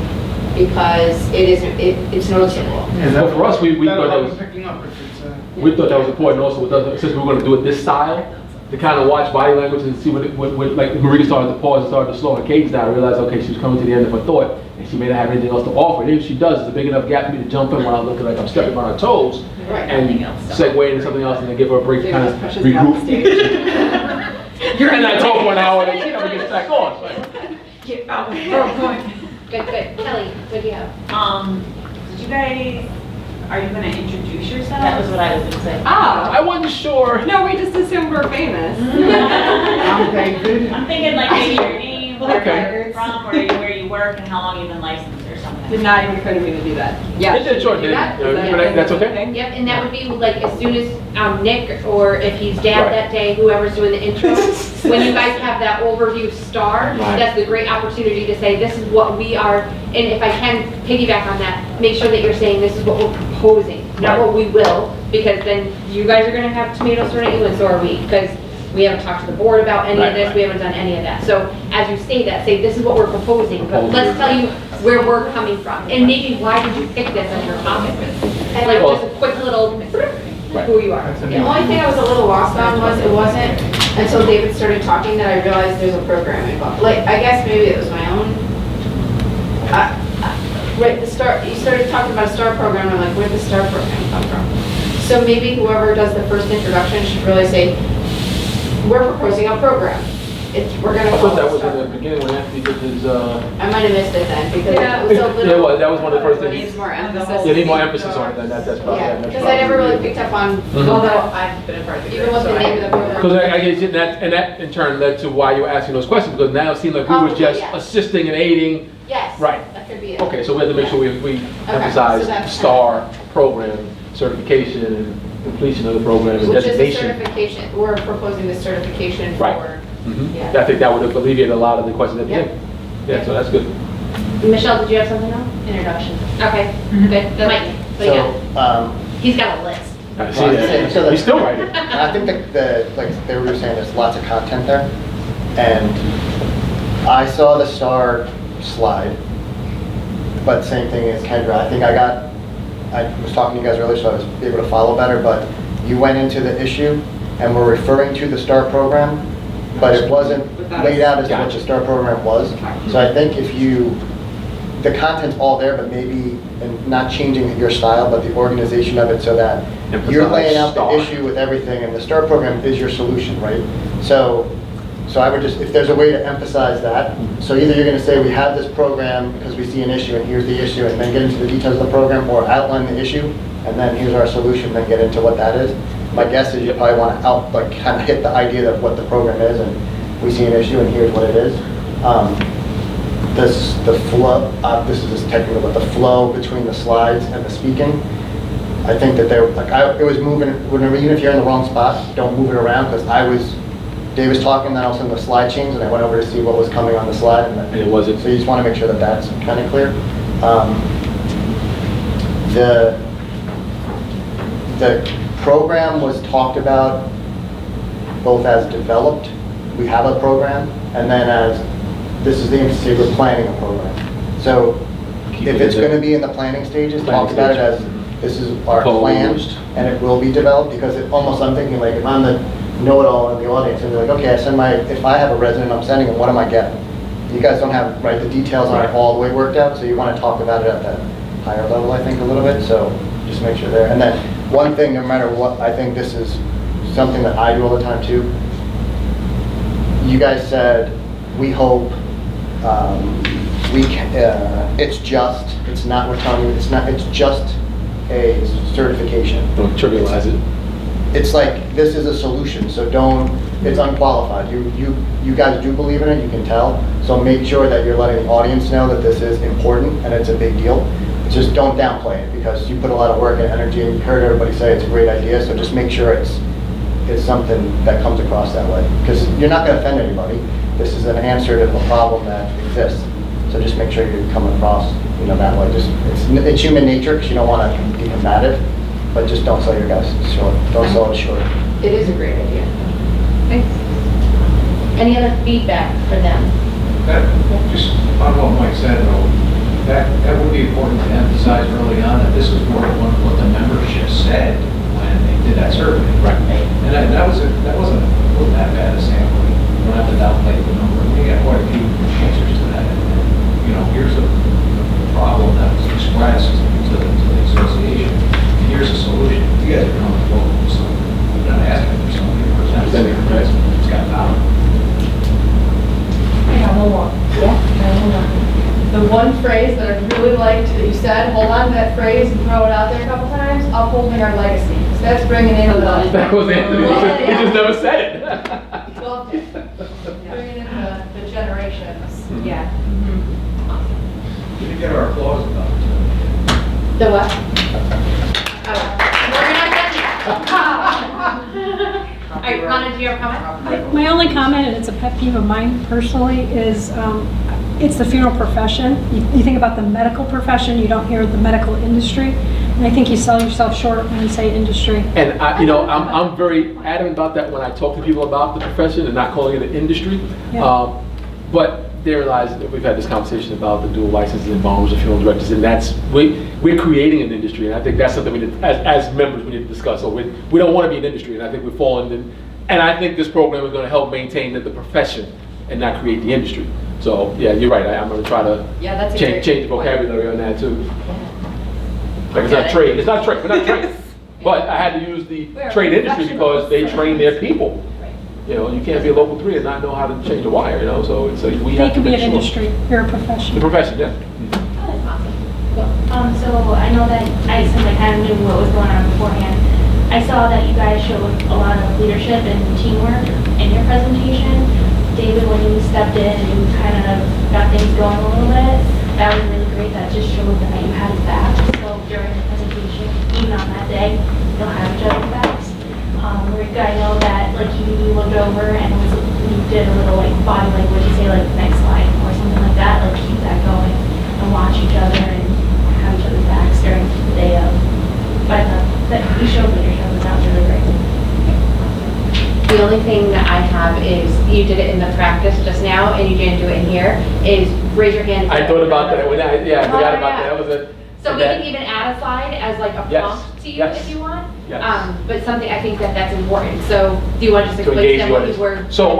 because it's noticeable. Well, for us, we thought that was, Picking up if it's, we thought that was important also with us, since we were going to do it this style, to kind of watch body language and see what like Marika started to pause and started to slow her cadence down. I realized, okay, she was coming to the end of her thought, and she may not have anything else to offer. And if she does, it's a big enough gap for me to jump in while I'm looking like I'm stepping on her toes, and segue into something else, and then give her a break to kind of regroup. And I talk for an hour, and she never gets back on. Good. Kelly, what do you have? Did you guys, are you gonna introduce yourself? That was what I was gonna say. I wasn't sure. No, we just assumed we're famous. I'm David. I'm thinking like maybe your name, where Okay. you're from, where you work, and how long you've been licensed or something. Did not even occur to me to do that. Yeah. It did, sure, did. That's okay? Yep, and that would be like as soon as Nick, or if he's dad Right. that day, whoever's doing the intro, when you guys have that overview STAR, Right. that's the great opportunity to say, this is what we are, and if I can piggyback on that, make sure that you're saying this is what we're proposing, not Right. what we will, because then you guys are gonna have tomatoes thrown at you, and so are we, because we haven't talked to the board about any Right, of this, right. we haven't done any of that. So as you say that, say this is what we're proposing, but let's tell you where we're coming from, and maybe why did you pick this as your topic? And like just a quick little, who you are. The only thing I was a little lost on was it wasn't until David started talking that I realized there's a program involved. Like, I guess maybe it was my own. Right, you started talking about a STAR program, I'm like, where'd the STAR program come from? So maybe whoever does the first introduction should really say, we're proposing a program. We're gonna I call thought that it was in STAR. the beginning when Anthony did his, I might have missed it then, because Yeah. it was a yeah, little. well, that was one of the first Needs things. more emphasis. Yeah, need more emphasis on it, that's probably. Yeah, that's because I probably- never really picked up on, Mhm. although I've been a part of the even group, with so the name of the program. Because I guess, and that in turn led to why you were asking those questions, because now it seemed like we were Probably, just yes. assisting and aiding. Yes. Right. That could be it. Okay, so we had to make sure we so emphasize that's- STAR program, certification and completion of the program and Which is a designation. certification, we're proposing the certification Right. for. Mhm. Yeah. I think that would have alleviated a lot of the questions at the Yeah. end. Yeah, so that's good. Michelle, did you have something else? Introduction. Okay, good. Mike, what do you got? He's got a list. I see Well, that. so He's still writing. I think like they were saying, there's lots of content there. And I saw the STAR slide, but same thing as Kendra. I think I was talking to you guys earlier, so I was able to follow better, but you went into the issue and were referring to the STAR program, but it wasn't laid out as to what the STAR program was. So I think the content's all there, but maybe, and not changing your style, but the organization of it so that you're laying out the STAR. issue with everything, and the STAR program is your solution, right? So I would just, if there's a way to emphasize that, so either you're gonna say, we have this program because we see an issue, and here's the issue, and then get into the details of the program, or outline the issue, and then here's our solution, then get into what that is. My guess is you probably wanna kind of hit the idea of what the program is, and we see an issue, and here's what it is. The flow, this is just technical, but the flow between the slides and the speaking, I think that it was moving, even if you're in the wrong spot, don't move it around, because Dave was talking, then all of a sudden the slide changed, and I went over to see what was coming on the slide, And it wasn't. so you just want to make sure that that's kind of clear. The program was talked about both as developed, we have a program, and then as this is the emphasis, we're planning a program. So Keep if it it's in going to the- be in the planning stages, Planning talk about it stage. as, this is our plan, Proposed. and it will be developed, because it almost, I'm thinking like, if I'm the know-it-all in the audience, and they're like, okay, if I have a resident, I'm sending them, what am I getting? You guys don't have, right, the details aren't all the way worked out, so you want to talk about it at that higher level, I think, a little bit, so just make sure there. And then, one thing, no matter what, I think this is something that I do all the time too. You guys said, we hope, it's not, we're telling you, it's just a certification. Don't trivialize it. It's like, this is a solution, so it's unqualified. You guys do believe in it, you can tell, so make sure that you're letting the audience know that this is important and it's a big deal. Just don't downplay it, because you put a lot of work and energy, and you heard everybody say it's a great idea, so just make sure it's something that comes across that way. Because you're not going to offend anybody. This is an answer to a problem that exists. So just make sure you're coming across, that way. It's human nature, because you don't want to be combative, but just don't sell your guys short. Don't sell it short. It is a great idea. Thanks. Any other feedback for them? Just on what Mike said, though, that would be important to emphasize early on, that this was more than what the membership said when they did that survey. Right. And that wasn't that bad a sample. You don't have to downplay the number. We got quite a few answers to that. And, here's a problem that was expressed to the association. And here's a solution. You guys are comfortable, so I'm not asking for something. It's got value. I got one more. The one phrase that I really liked that you said, hold on to that phrase and throw it out there a couple times, upholding our legacy. So that's bringing in the... That was Anthony. He just never said it. Loved it. Bringing in the generations. Yeah. We didn't get our applause about it. The what? We're not done yet. All right, Rhonda, do you have a comment? My only comment, and it's a pet peeve of mine personally, is it's the funeral profession. You think about the medical profession, you don't hear the medical industry. And I think you sell yourself short when you say industry. And I'm very adamant about that when I talk to people about the profession and not calling it an industry. Yeah. But they realize that we've had this conversation about the dual licenses and volumes of funeral directors, and we're creating an industry, and I think that's something we need, as members, we need to discuss. So we don't want to be an industry, and I think we're falling in, and I think this program is going to help maintain the profession and not create the industry. So yeah, you're right. I'm going to try to that's a change great the vocabulary on that too. Like it's Okay. not trade. It's not trade. We're not trade. But I had to use the trade industry because they train their people. You can't be a local 3 and not know how to change a wire. So it's like we They have to can be make an sure. industry, you're a profession. The profession, yeah. So I know that I kind of knew what was going on beforehand. I saw that you guys showed a lot of leadership and teamwork in your presentation. David, when you stepped in and you kind of got things going a little bit, that was really great. That just showed that you had his back. So during the presentation, even on that day, you'll have each other's backs. Marika, I know that you looked over and you did a little body language, you say next slide or something like that, keep that going and watch each other and have each other's backs during the day of. But that you showed leadership and that was really great. The only thing that I have is, you did it in the practice just now, and you didn't do it in here, is raise your hand. I thought about that. I forgot about yeah. that. That was a. So we can even add a slide as a Yes, prompt to you yes, if you want. yes. But something, I think that's important. So do you want to just To explain to engage them the what audience. you were? So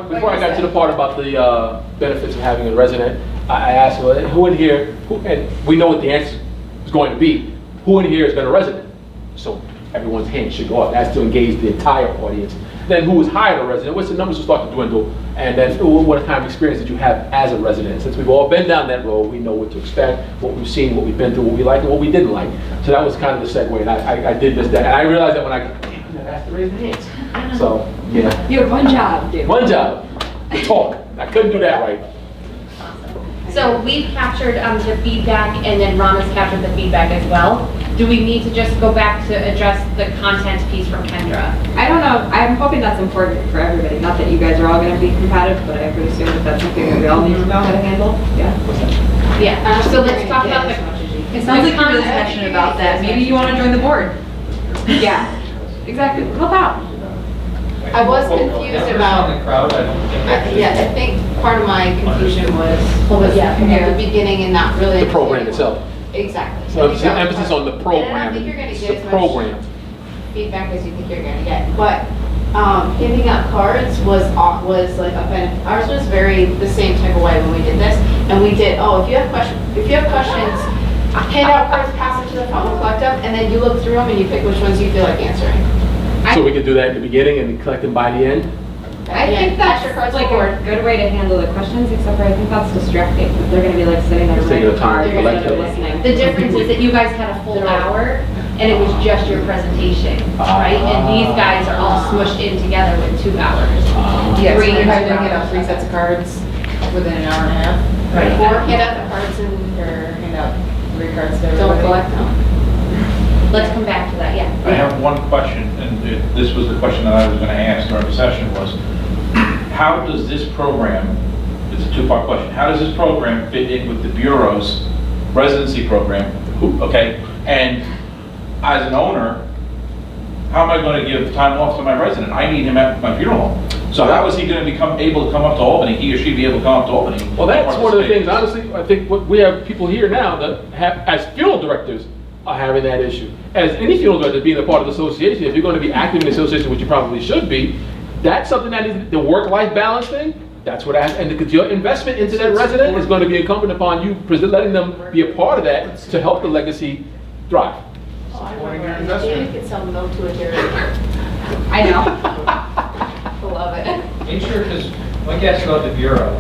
before I got to the part about the benefits of having a resident, I asked, well, who in here, and we know what the answer is going to be, who in here has been a resident? So everyone's hand should go up. That's to engage the entire audience. Then who has hired a resident? What's the numbers will start to dwindle? And then what kind of experience did you have as a resident? Since we've all been down that road, we know what to expect, what we've seen, what we've been through, what we liked, and what we didn't like. So that was kind of the segue. And I did this, that, and I realized that when I asked to raise the hands. So yeah. You have one job, dude. One job, to talk. I couldn't do that right. So we've captured the feedback, and then Ron has captured the feedback as well. Do we need to just go back to address the content piece from Kendra? I don't know, I'm hoping that's important for everybody, not that you guys are all gonna be competitive, but I would assume that that's something that we all need to know how to handle. Yeah. Yeah, so let's talk about the. It sounds like you're really passionate about that. Maybe you want to join the board. Yeah, exactly, help out. I was confused about, In the crowd, I don't think. yeah, I think part of my confusion was at the beginning and not really. The program understanding itself. what- Exactly. So it's an emphasis on the And I program. don't think you're gonna It's get the as much program. feedback as you think you're gonna get, but, handing out cards was like a benefit. Ours was very the same type of way when we did this, and we did, if you have questions, hand out cards, pass it to the front, we'll collect them, and then you look through them and you pick which ones you feel like answering. So we could do that in the beginning and collect them by the end? I think that's Pass your cards like forward. a good way to handle the questions, except for I think that's distracting. If they're gonna be like sitting there Just taking writing the time cards, to they're collect gonna them. be listening. The difference is that you guys had a full hour, and it was just your presentation, right? And these guys are all smushed in together with 2 hours. Yeah, so Three you're different gonna get out rounds. 3 sets of cards within an hour and a half. Right. Or hand out the cards and Or hand out 3 cards to don't everybody. collect them. Let's come back to that, yeah. I have one question, and this was the question that I was going to ask during the session was, how does this program, it's a 2-part question, how does this program fit in with the Bureau's residency program? Okay, and as an owner, how am I going to give time off to my resident? I need him at my funeral home. So how is he going to become able to come up to Albany, he or she be able to come up to Albany? Well, that's and one of the participate? things, honestly, I think we have people here now that have, as funeral directors, are having that issue. As any funeral director being a part of the association, if you're going to be active in the association, which you probably should be, that's something that is the work-life balance thing. That's what and because your investment into that resident is going to be incumbent upon you letting them be a part of that to help the legacy thrive. Supporting your Maybe investment. we could sell no to a dairy. I know. Love it. Insure, because Mike asked about the Bureau,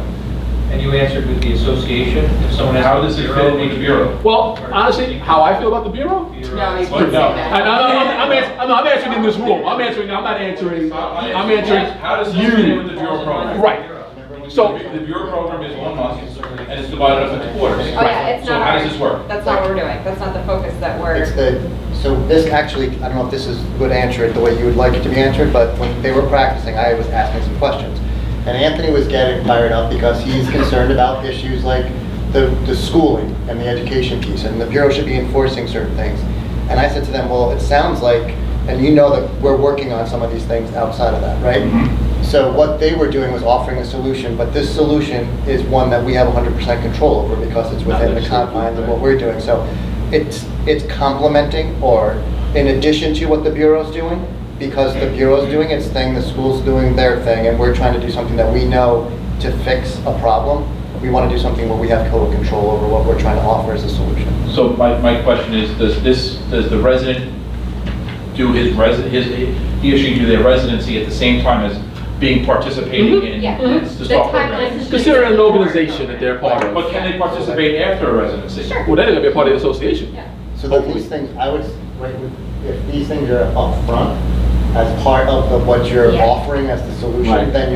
and you answered with the association. If someone has How a does it fit in with the Bureau? Well, honestly, how I feel about the Bureau? No, you Well, can't say no. that. I'm answering in this room. I'm not answering. I'm answering How does this fit in you. with the Bureau program? Right. So, The Bureau program is 1 month, and it's divided up into quarters. Oh, yeah, it's So not how ours. does this work? That's not what we're doing. That's not the focus that we're. It's so this actually, I don't know if this would answer it the way you would like it to be answered, but when they were practicing, I was asking some questions. And Anthony was getting fired up because he's concerned about issues like the schooling and the education piece, and the Bureau should be enforcing certain things. And I said to them, well, it sounds like, and you know that we're working on some of these things outside of that, right? So what they were doing was offering a solution, but this solution is one that we have 100% control over because it's within the confines of what we're doing. So it's complementing or in addition to what the Bureau's doing, because the Bureau's doing its thing, the school's doing their thing, and we're trying to do something that we know to fix a problem. We want to do something where we have total control over what we're trying to offer as a solution. So my question is, does the resident do he or she do their residency at the same time as participating in Yeah. the STARR program? consider it an organization that they're part of. But can they participate after a residency? Sure. Well, then they're gonna be a part of the association. So that these things, I would, if these things are up front as part of what you're Yeah. offering as the solution, Right. then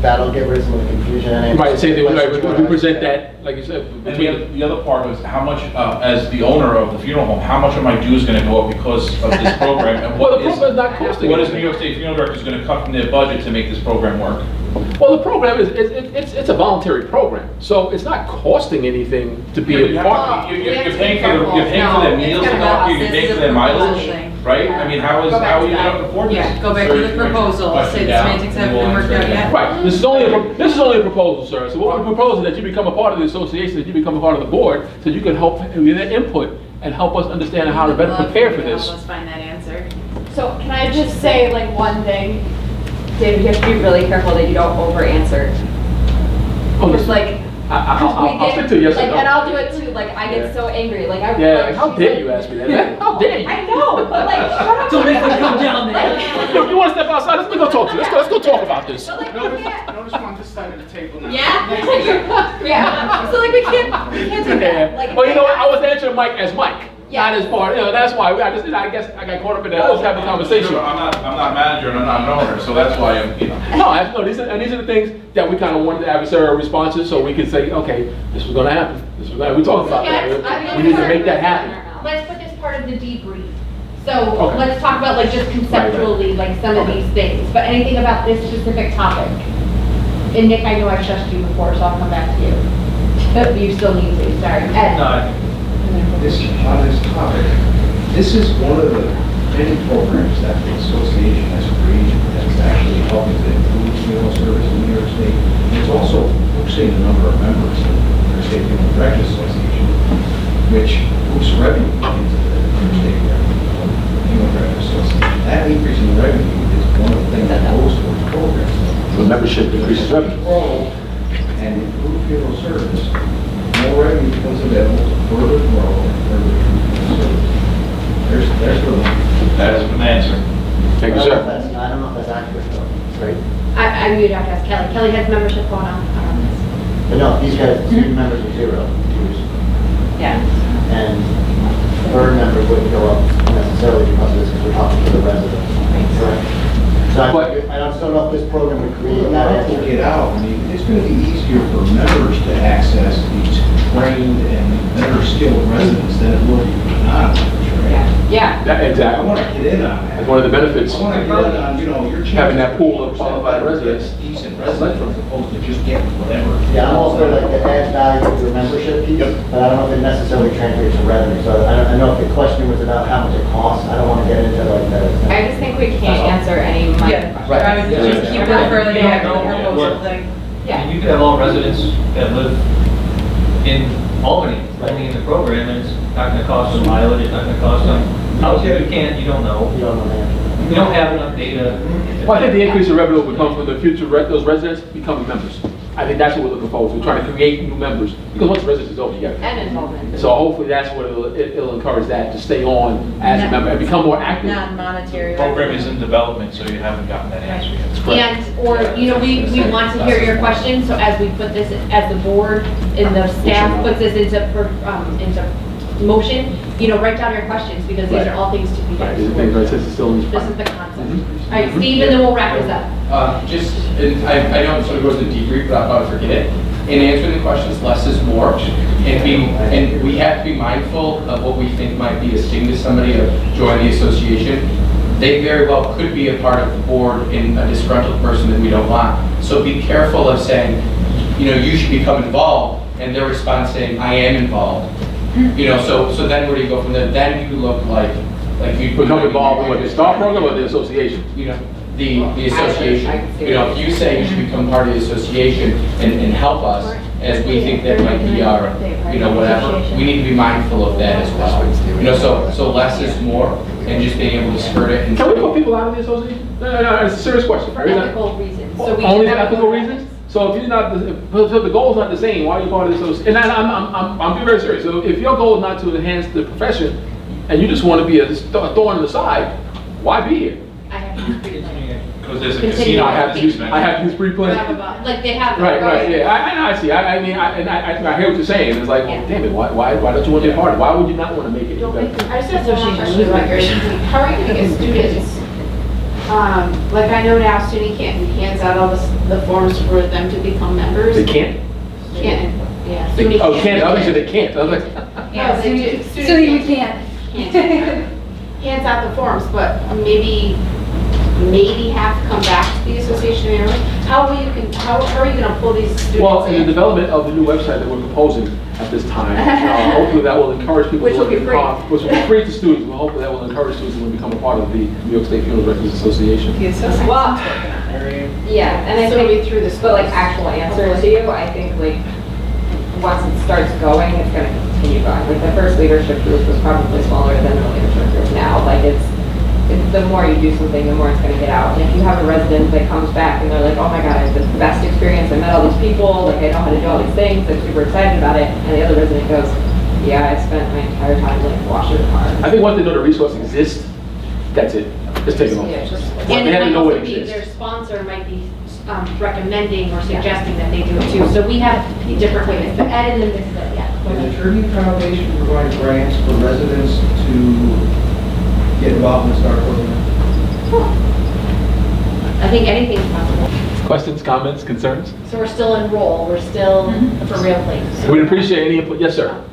that'll get rid of some of the confusion and. Right, same thing, questions you we wanna present understand. that, like you said, And between. the other part was how much, as the owner of the funeral home, how much of my dues going to go up because of this program? And Well, what the program's not costing what is New anything. York State Funeral Directors going to cut from their budget to make this program work? Well, the program it's a voluntary program, so it's not costing anything to be a part. You're paying for their meals to go up here, you're paying for their mileage, right? I mean, how are you going to afford this? Yeah, go back to the proposal, say the semantics haven't been worked out yet. Right, this is only a proposal, sir. So what we're proposing is that you become a part of the association, that you become a part of the board, so you can help with their input and help us understand how to better prepare for this. Let's find that answer. So can I just say like one thing? David, you have to be really careful that you don't over-answer. Oh, Because like, I'll stick to yes or like, no. and I'll do it too, like, I get Yeah. so angry, like, I. Yeah, like, how she's dare like- you ask me that? How dare you? I know, but like, shut up. Don't make me come down there. You want to step outside? Let's go talk to you. Let's go talk about this. But like, we can't. Notice on this side of the table now. Yeah? Yeah, so like, we can't do that. Like, Well, you know what? I was answering Mike as Mike, Yeah. not as part. You know, that's why I guess I got caught up in that. Let's have a conversation. I'm not manager and I'm not an owner, so that's why I'm, No, these are the things that we kind of wanted adversarial responses, so we could say, okay, this was going to happen. We talked about that. We need to make that happen. Let's put this part of the debrief. So Okay. let's talk about like just conceptually, like some of these things, but anything about this specific topic. And Nick, I know I've trusted you before, so I'll come back to you. But you still need to, sorry. Ed. This, on this topic, this is one of the any programs that the association has created that's actually helping to improve funeral service in New York State. And it's also boosting the number of members of the New York State Funeral Directors Association, which boosts revenue into the New York State Funeral Directors Association. That increase in revenue is one of the things that goes towards programs. The membership increases revenue. Grow and improve funeral service, more revenue becomes available to further grow and further improve funeral service. There's the one. That is an answer. Thank you, I sir. don't know if that's accurate though, right? You'd have to ask Kelly. Kelly has membership going on this. But no, these guys, student members are 0 dues. Yeah. And board members wouldn't go up necessarily because of this, because we're talking to the residents. Correct. So I still don't know if this program would create that That will answer. get out. I mean, it's going to be easier for members to access these trained and better skilled residents than it will be for non-members, right? Yeah. Yeah, I exactly. want to get in on that. That's one of the benefits. I want to get in on, your chances Having that pool of of qualified residents. Decent residents as opposed to just getting whatever. Yeah, I'm all for like the add value to the membership piece, but I don't know if it necessarily translates to revenue. So I know if the question was about how much it costs, I don't want to get into like the. I just think we can't answer any money Yeah, questions. I would just keep referring Yeah. back to the proposal thing. And you could have all residents that live in Albany, only in the program, and it's not gonna cost them mileage, it's not gonna cost them housing, you don't know. You don't know the answer. You don't have enough data. Well, I think the increase in revenue will come from the future, those residents becoming members. I think that's what we're looking forward to. We're trying to create new members, because once residents is over, you got to. And involvement. So hopefully that's what it'll encourage that to stay on as a member and become more active. Non-monetary. Program is in development, so you haven't gotten that answer yet. And, or, we want to hear your questions, so as we put this, as the board and the staff puts this into motion, write down your questions, because these are all things to be Right, done. right, since it's still in this. This is the concept. All right, Steve, and then we'll wrap this up. I know it sort of goes to debrief, but I'll probably forget it. In answering the questions, less is more. And we have to be mindful of what we think might be a sting to somebody to join the association. They very well could be a part of the board in a disgruntled person that we don't want. So be careful of saying, you should become involved, and their response saying, I am involved. So then where do you go from there? Then you look like you Become involved in what, the STARR program or the association? the association. If you say you should become part of the association and help us, as we think that might be our, whatever, we need to be mindful of that as well. So less is more, and just being able to skirt it. And Can we put people out of the association? No, it's a serious question. For ethical reasons. So we Only should for have ethical a- reasons? So if you're not, so the goal is not the same, why are you part of the association? And I'm being very serious. So if your goal is not to enhance the profession, and you just want to be a thorn in the side, why be here? I have to read it. Because there's a Continue. casino. I have to use free play. Like they have. Right, yeah, I see, I hear what you're saying, it's like, well, Yeah. damn it, why don't you want to be a part of it? Why would you not want to make it? Don't make better? I just have one more question about yours. How are you gonna get students? Like I know now student can't hands out all the forms for them to become members. They can't? Can't, yeah. Oh, can't, I said they can't, I was like, Yeah, they do. Student, we can't. Hands out the forms, but maybe have to come back to the association annually. How are you gonna pull these students well, in the in? development of the new website that we're proposing at this time, hopefully that will encourage people. Which will be to free. Which will be free to students, but hopefully that will encourage students to become a part of the New York State Funeral Directors Association. The association's Well, working on it. Yeah, and I So think, be through this. but like actual answers to you, I think like, once it starts going, it's gonna continue going. Like the first leadership group was probably smaller than the leadership group now. Like it's the more you do something, the more it's gonna get out. And if you have a resident that comes back and they're like, oh my God, I had the best experience, I met all these people, like I know how to do all these things, they're super excited about it. And the other resident goes, yeah, I spent my entire time like washing the car. I think once they know the resource exists, that's it, it's taken off. Yeah, just- And They it have to might know also it be, their exists. sponsor might be recommending or suggesting that they do it too. So we have different ways, but Ed and then this is it, yeah. Does the Trinity Foundation provide grants for residents to get involved in the STARR program? I think anything's possible. Questions, comments, concerns? So we're still in roll, we're still for real things. We'd appreciate any input, yes, sir.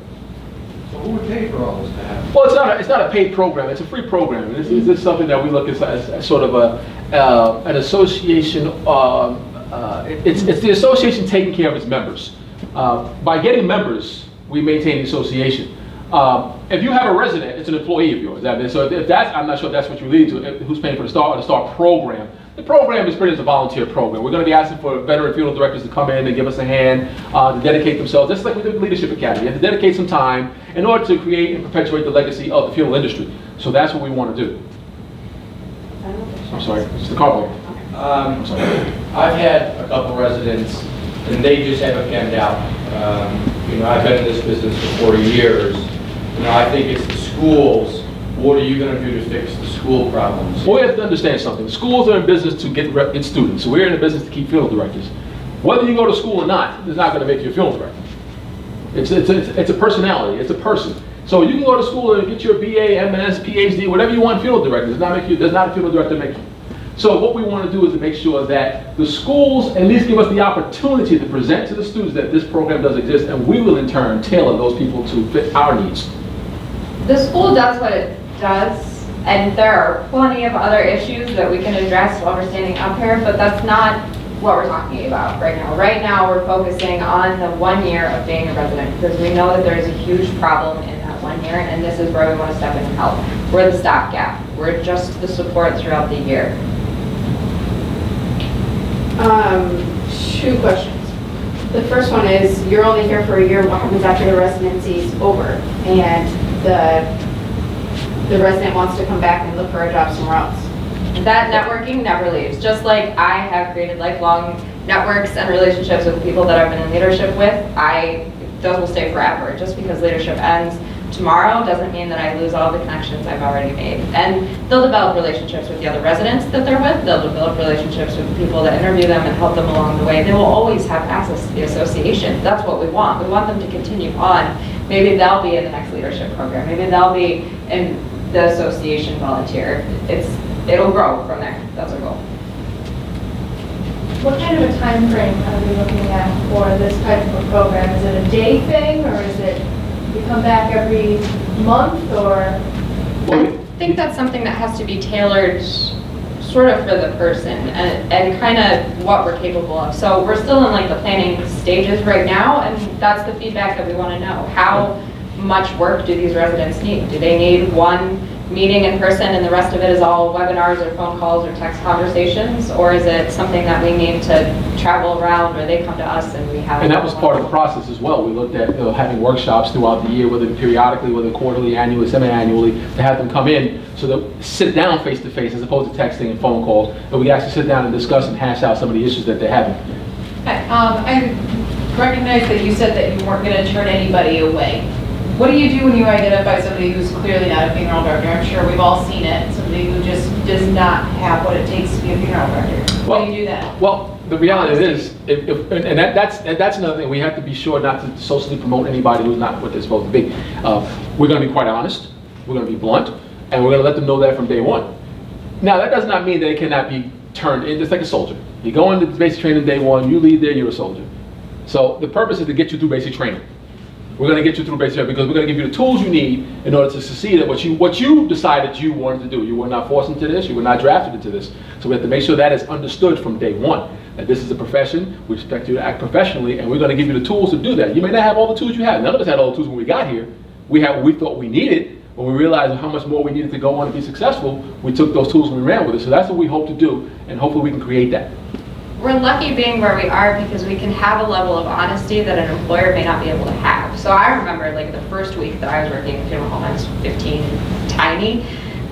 So who would pay for all this to happen? Well, it's not a paid program, it's a free program. This is something that we look at as sort of an association, it's the association taking care of its members. By getting members, we maintain the association. If you have a resident, it's an employee of yours. So if that's, I'm not sure if that's what you lead to, who's paying for the STARR or the STARR program. The program is pretty much a volunteer program. We're going to be asking for veteran funeral directors to come in and give us a hand, to dedicate themselves, just like we did with Leadership Academy. You have to dedicate some time in order to create and perpetuate the legacy of the funeral industry. So that's what we want to do. I'm sorry, it's the car blow. I'm sorry. I've had a couple residents, and they just haven't panned out. I've been in this business for 40 years. I think it's the schools. What are you going to do to fix the school problems? Well, we have to understand something. Schools are in business to get students. So we're in the business to keep funeral directors. Whether you go to school or not, it's not going to make you a funeral director. It's a personality. It's a person. So you can go to school and get your BA, MS, PhD, whatever you want, funeral director. Does not a funeral director make you. So what we want to do is to make sure that the schools at least give us the opportunity to present to the students that this program does exist, and we will in turn tailor those people to fit our needs. The school does what it does, and there are plenty of other issues that we can address while we're standing up here, but that's not what we're talking about right now. Right now, we're focusing on the 1 year of being a resident, because we know that there is a huge problem in that 1 year, and this is where we want to step in and help. We're the stopgap. We're just the support throughout the year. 2 questions. The first one is, you're only here for a year, what happens after the residency's over? And the resident wants to come back and look for a job somewhere else. That networking never leaves. Just like I have created lifelong networks and relationships with people that I've been in leadership with, those will stay forever. Just because leadership ends tomorrow doesn't mean that I lose all the connections I've already made. And they'll develop relationships with the other residents that they're with. They'll develop relationships with the people that interview them and help them along the way. They will always have access to the association. That's what we want. We want them to continue on. Maybe they'll be in the next leadership program. Maybe they'll be in the association volunteer. It'll grow from there. That's our goal. What kind of a time frame are we looking at for this type of a program? Is it a day thing, or is it you come back every month, or? I think that's something that has to be tailored sort of for the person and kind of what we're capable of. So we're still in like the planning stages right now, and that's the feedback that we want to know. How much work do these residents need? Do they need one meeting in person and the rest of it is all webinars or phone calls or text conversations? Or is it something that we need to travel around, or they come to us and we have? And that was part of the process as well. We looked at having workshops throughout the year, whether periodically, whether quarterly, annually, semi-annually, to have them come in so that sit down face to face as opposed to texting and phone calls, and we actually sit down and discuss and hash out some of the issues that they're having. I recognize that you said that you weren't going to turn anybody away. What do you do when you identify somebody who's clearly not a funeral director? I'm sure we've all seen it. Somebody who just does not have what it takes to be a funeral director. What do you do then? Well, the reality is, that's another thing. We have to be sure not to socially promote anybody who's not what they're supposed to be. We're going to be quite honest. We're going to be blunt, and we're going to let them know that from day one. Now, that does not mean that it cannot be turned in, just like a soldier. You go into basic training day one, you leave there, you're a soldier. So the purpose is to get you through basic training. We're going to get you through basic training because we're going to give you the tools you need in order to succeed at what you decided you wanted to do. You were not forced into this, you were not drafted into this. So we have to make sure that is understood from day one, that this is a profession, we expect you to act professionally, and we're going to give you the tools to do that. You may not have all the tools you have. None of us had all the tools when we got here. We had what we thought we needed. When we realized how much more we needed to go on to be successful, we took those tools and we ran with it. So that's what we hope to do, and hopefully we can create that. We're lucky being where we are because we can have a level of honesty that an employer may not be able to have. So I remember like the first week that I was working in funeral home, I was 15, tiny,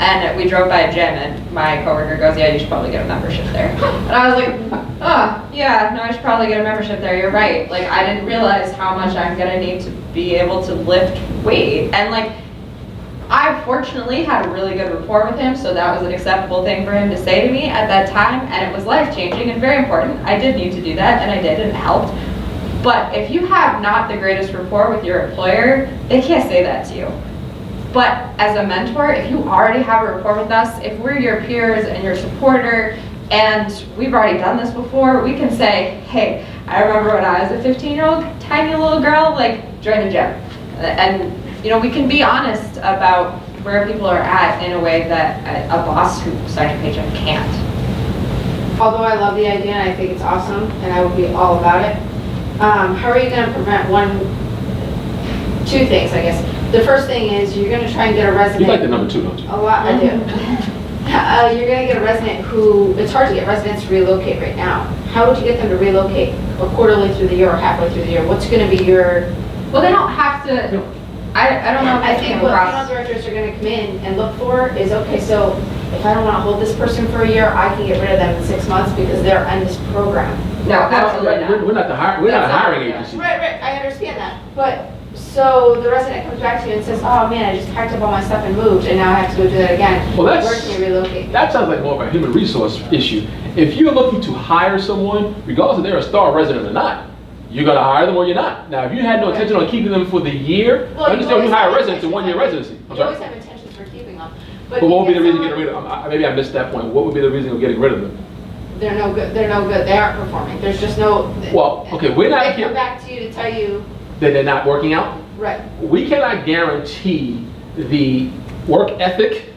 and we drove by a gym and my coworker goes, yeah, you should probably get a membership there. And I was like, oh, yeah, no, I should probably get a membership there, you're right. Like I didn't realize how much I'm gonna need to be able to lift weight. And like, I fortunately had a really good rapport with him, so that was an acceptable thing for him to say to me at that time, and it was life-changing and very important. I did need to do that, and I did, and it helped. But if you have not the greatest rapport with your employer, they can't say that to you. But as a mentor, if you already have a rapport with us, if we're your peers and your supporter, and we've already done this before, we can say, hey, I remember when I was a 15-year-old tiny little girl, like, join the gym. And you know, we can be honest about where people are at in a way that a boss who signs a paycheck can't. Although I love the idea and I think it's awesome and I would be all about it, how are you going to prevent two things, I guess. the first thing is you're gonna try and get a resident. You like the number 2, don't you? A lot, I do. You're gonna get a resident who, it's hard to get residents to relocate right now. How would you get them to relocate quarterly through the year or halfway through the year? What's gonna be your? Well, they don't have to, I don't know if I that's think came what across. funeral directors are gonna come in and look for is, okay, so if I don't wanna hold this person for a year, I can get rid of them in 6 months because they're on this program. No, absolutely not. We're not the we're not a hiring agency. Right, I understand that, but, so the resident comes back to you and says, oh man, I just packed up all my stuff and moved, and now I have to go do that again. Well, that's- Where can you relocate? That sounds like more of a human resource issue. If you're looking to hire someone, regardless if they're a STAR resident or not, you're gonna hire them or you're not. Now, if you had no intention on keeping them for the year, Well, understand when you always hire have residents, it's a 1-year intentions. residency. I'm You sorry. always have intentions for keeping them. But what would be the reason you of get getting rid of them? Maybe I missed that point. What would be the reason of getting rid of them? They're no good, they aren't performing, there's just no. Well, okay, we're not They here- come back to you to tell you, That they're not working out? right, We cannot guarantee the work ethic,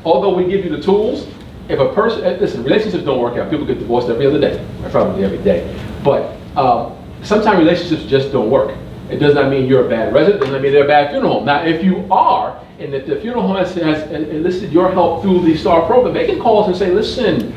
although we give you the tools. If a person, listen, relationships don't work out. People get divorced every other day, probably every day. But sometimes relationships just don't work. It does not mean you're a bad resident, it does not mean they're a bad funeral home. Now, if you are, and if the funeral home has enlisted your help through the STAR program, they can call us and say, listen,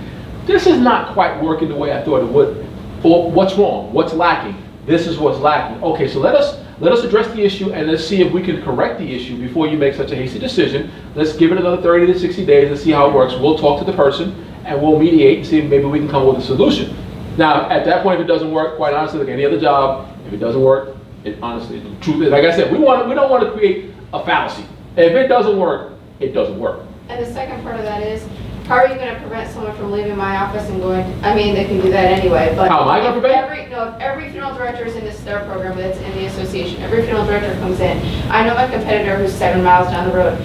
this is not quite working the way I thought it would. Or what's wrong? What's lacking? This is what's lacking. Okay, so let us address the issue and let's see if we can correct the issue before you make such a hasty decision. Let's give it another 30 to 60 days and see how it works. We'll talk to the person and we'll mediate and see if maybe we can come up with a solution. Now, at that point, if it doesn't work, quite honestly, like any other job, if it doesn't work, it honestly, the truth is, like I said, we don't want to create a fallacy. If it doesn't work, it doesn't work. and the second part of that is, how are you gonna prevent someone from leaving my office and going, I mean, they can do that anyway, but. How am I gonna if prevent? if every funeral director is in this STAR program that's in the association, every funeral director comes in. I know my competitor who's 7 miles down the road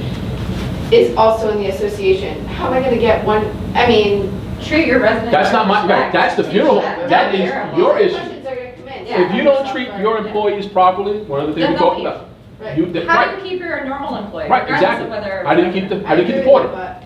is also in the association. How am I gonna get one, I mean. Treat your residents. That's not my, right, that's the funeral, that is your issue. Questions are gonna come in. If you don't treat your employees properly, one of the things we Then they'll talked leave. about. Right. How Right, do you keep your normal employee? right, regardless exactly. of whether- How do you keep the I agree with you, porter? but,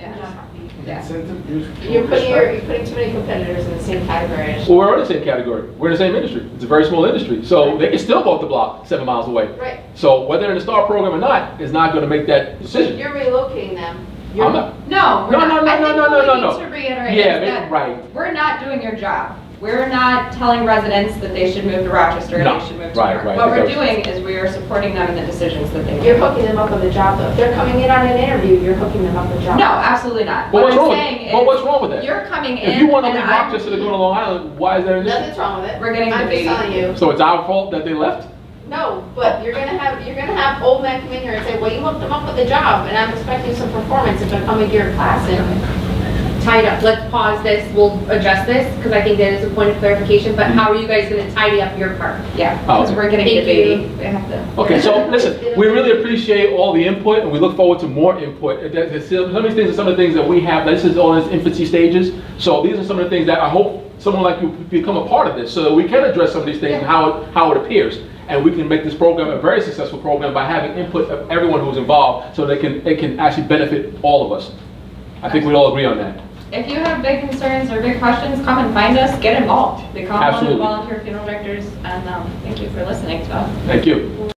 Yeah. Incentive, use You're putting respect. too many competitors in the same category. Well, we're in the same category. We're in the same industry. It's a very small industry. So they can still go up the block 7 miles away. Right. So whether they're in the STAR program or not is not going to make that So decision. you're relocating them. I'm not. No, we're No, not. no, no, I think no, no, what no, we no. need to reiterate Yeah, is that right. we're not doing your job. We're not telling residents that they should move to Rochester or No, they should move to right, Newark. right, What we're because- doing is we are supporting them in the decisions that they You're make. hooking them up with a job though. If they're coming in on an interview, you're hooking them up with a job. No, absolutely not. But what's What wrong I'm with saying it? But what's wrong with that? You're coming in If you want to and leave I'm- Rochester to go to Long Island, why is there an issue? Nothing's wrong with it. We're getting I'm the just baby. telling you. So it's our fault that they left? No, but you're gonna have old men come in here and say, well, you hooked them up with a job and I'm expecting some performance if they're coming to your class and. Tied up, let's pause this, we'll address this, because I think that is a point of clarification, but how are you guys gonna tidy up your part? Yeah, Oh, because okay. we're getting the Thank baby. you. We have to. Okay, so listen, we really appreciate all the input and we look forward to more input. Some of these things are some of the things that we have, this is all in its infancy stages. So these are some of the things that I hope someone like you become a part of this so that we can address some of these things and how it appears. And we can make this program a very successful program by having input of everyone who's involved so it can actually benefit all of us. I think we all agree on that. If you have big concerns or big questions, come and find us, get involved. Become one of the Absolutely. volunteer funeral directors, and thank you for listening to us. Thank you.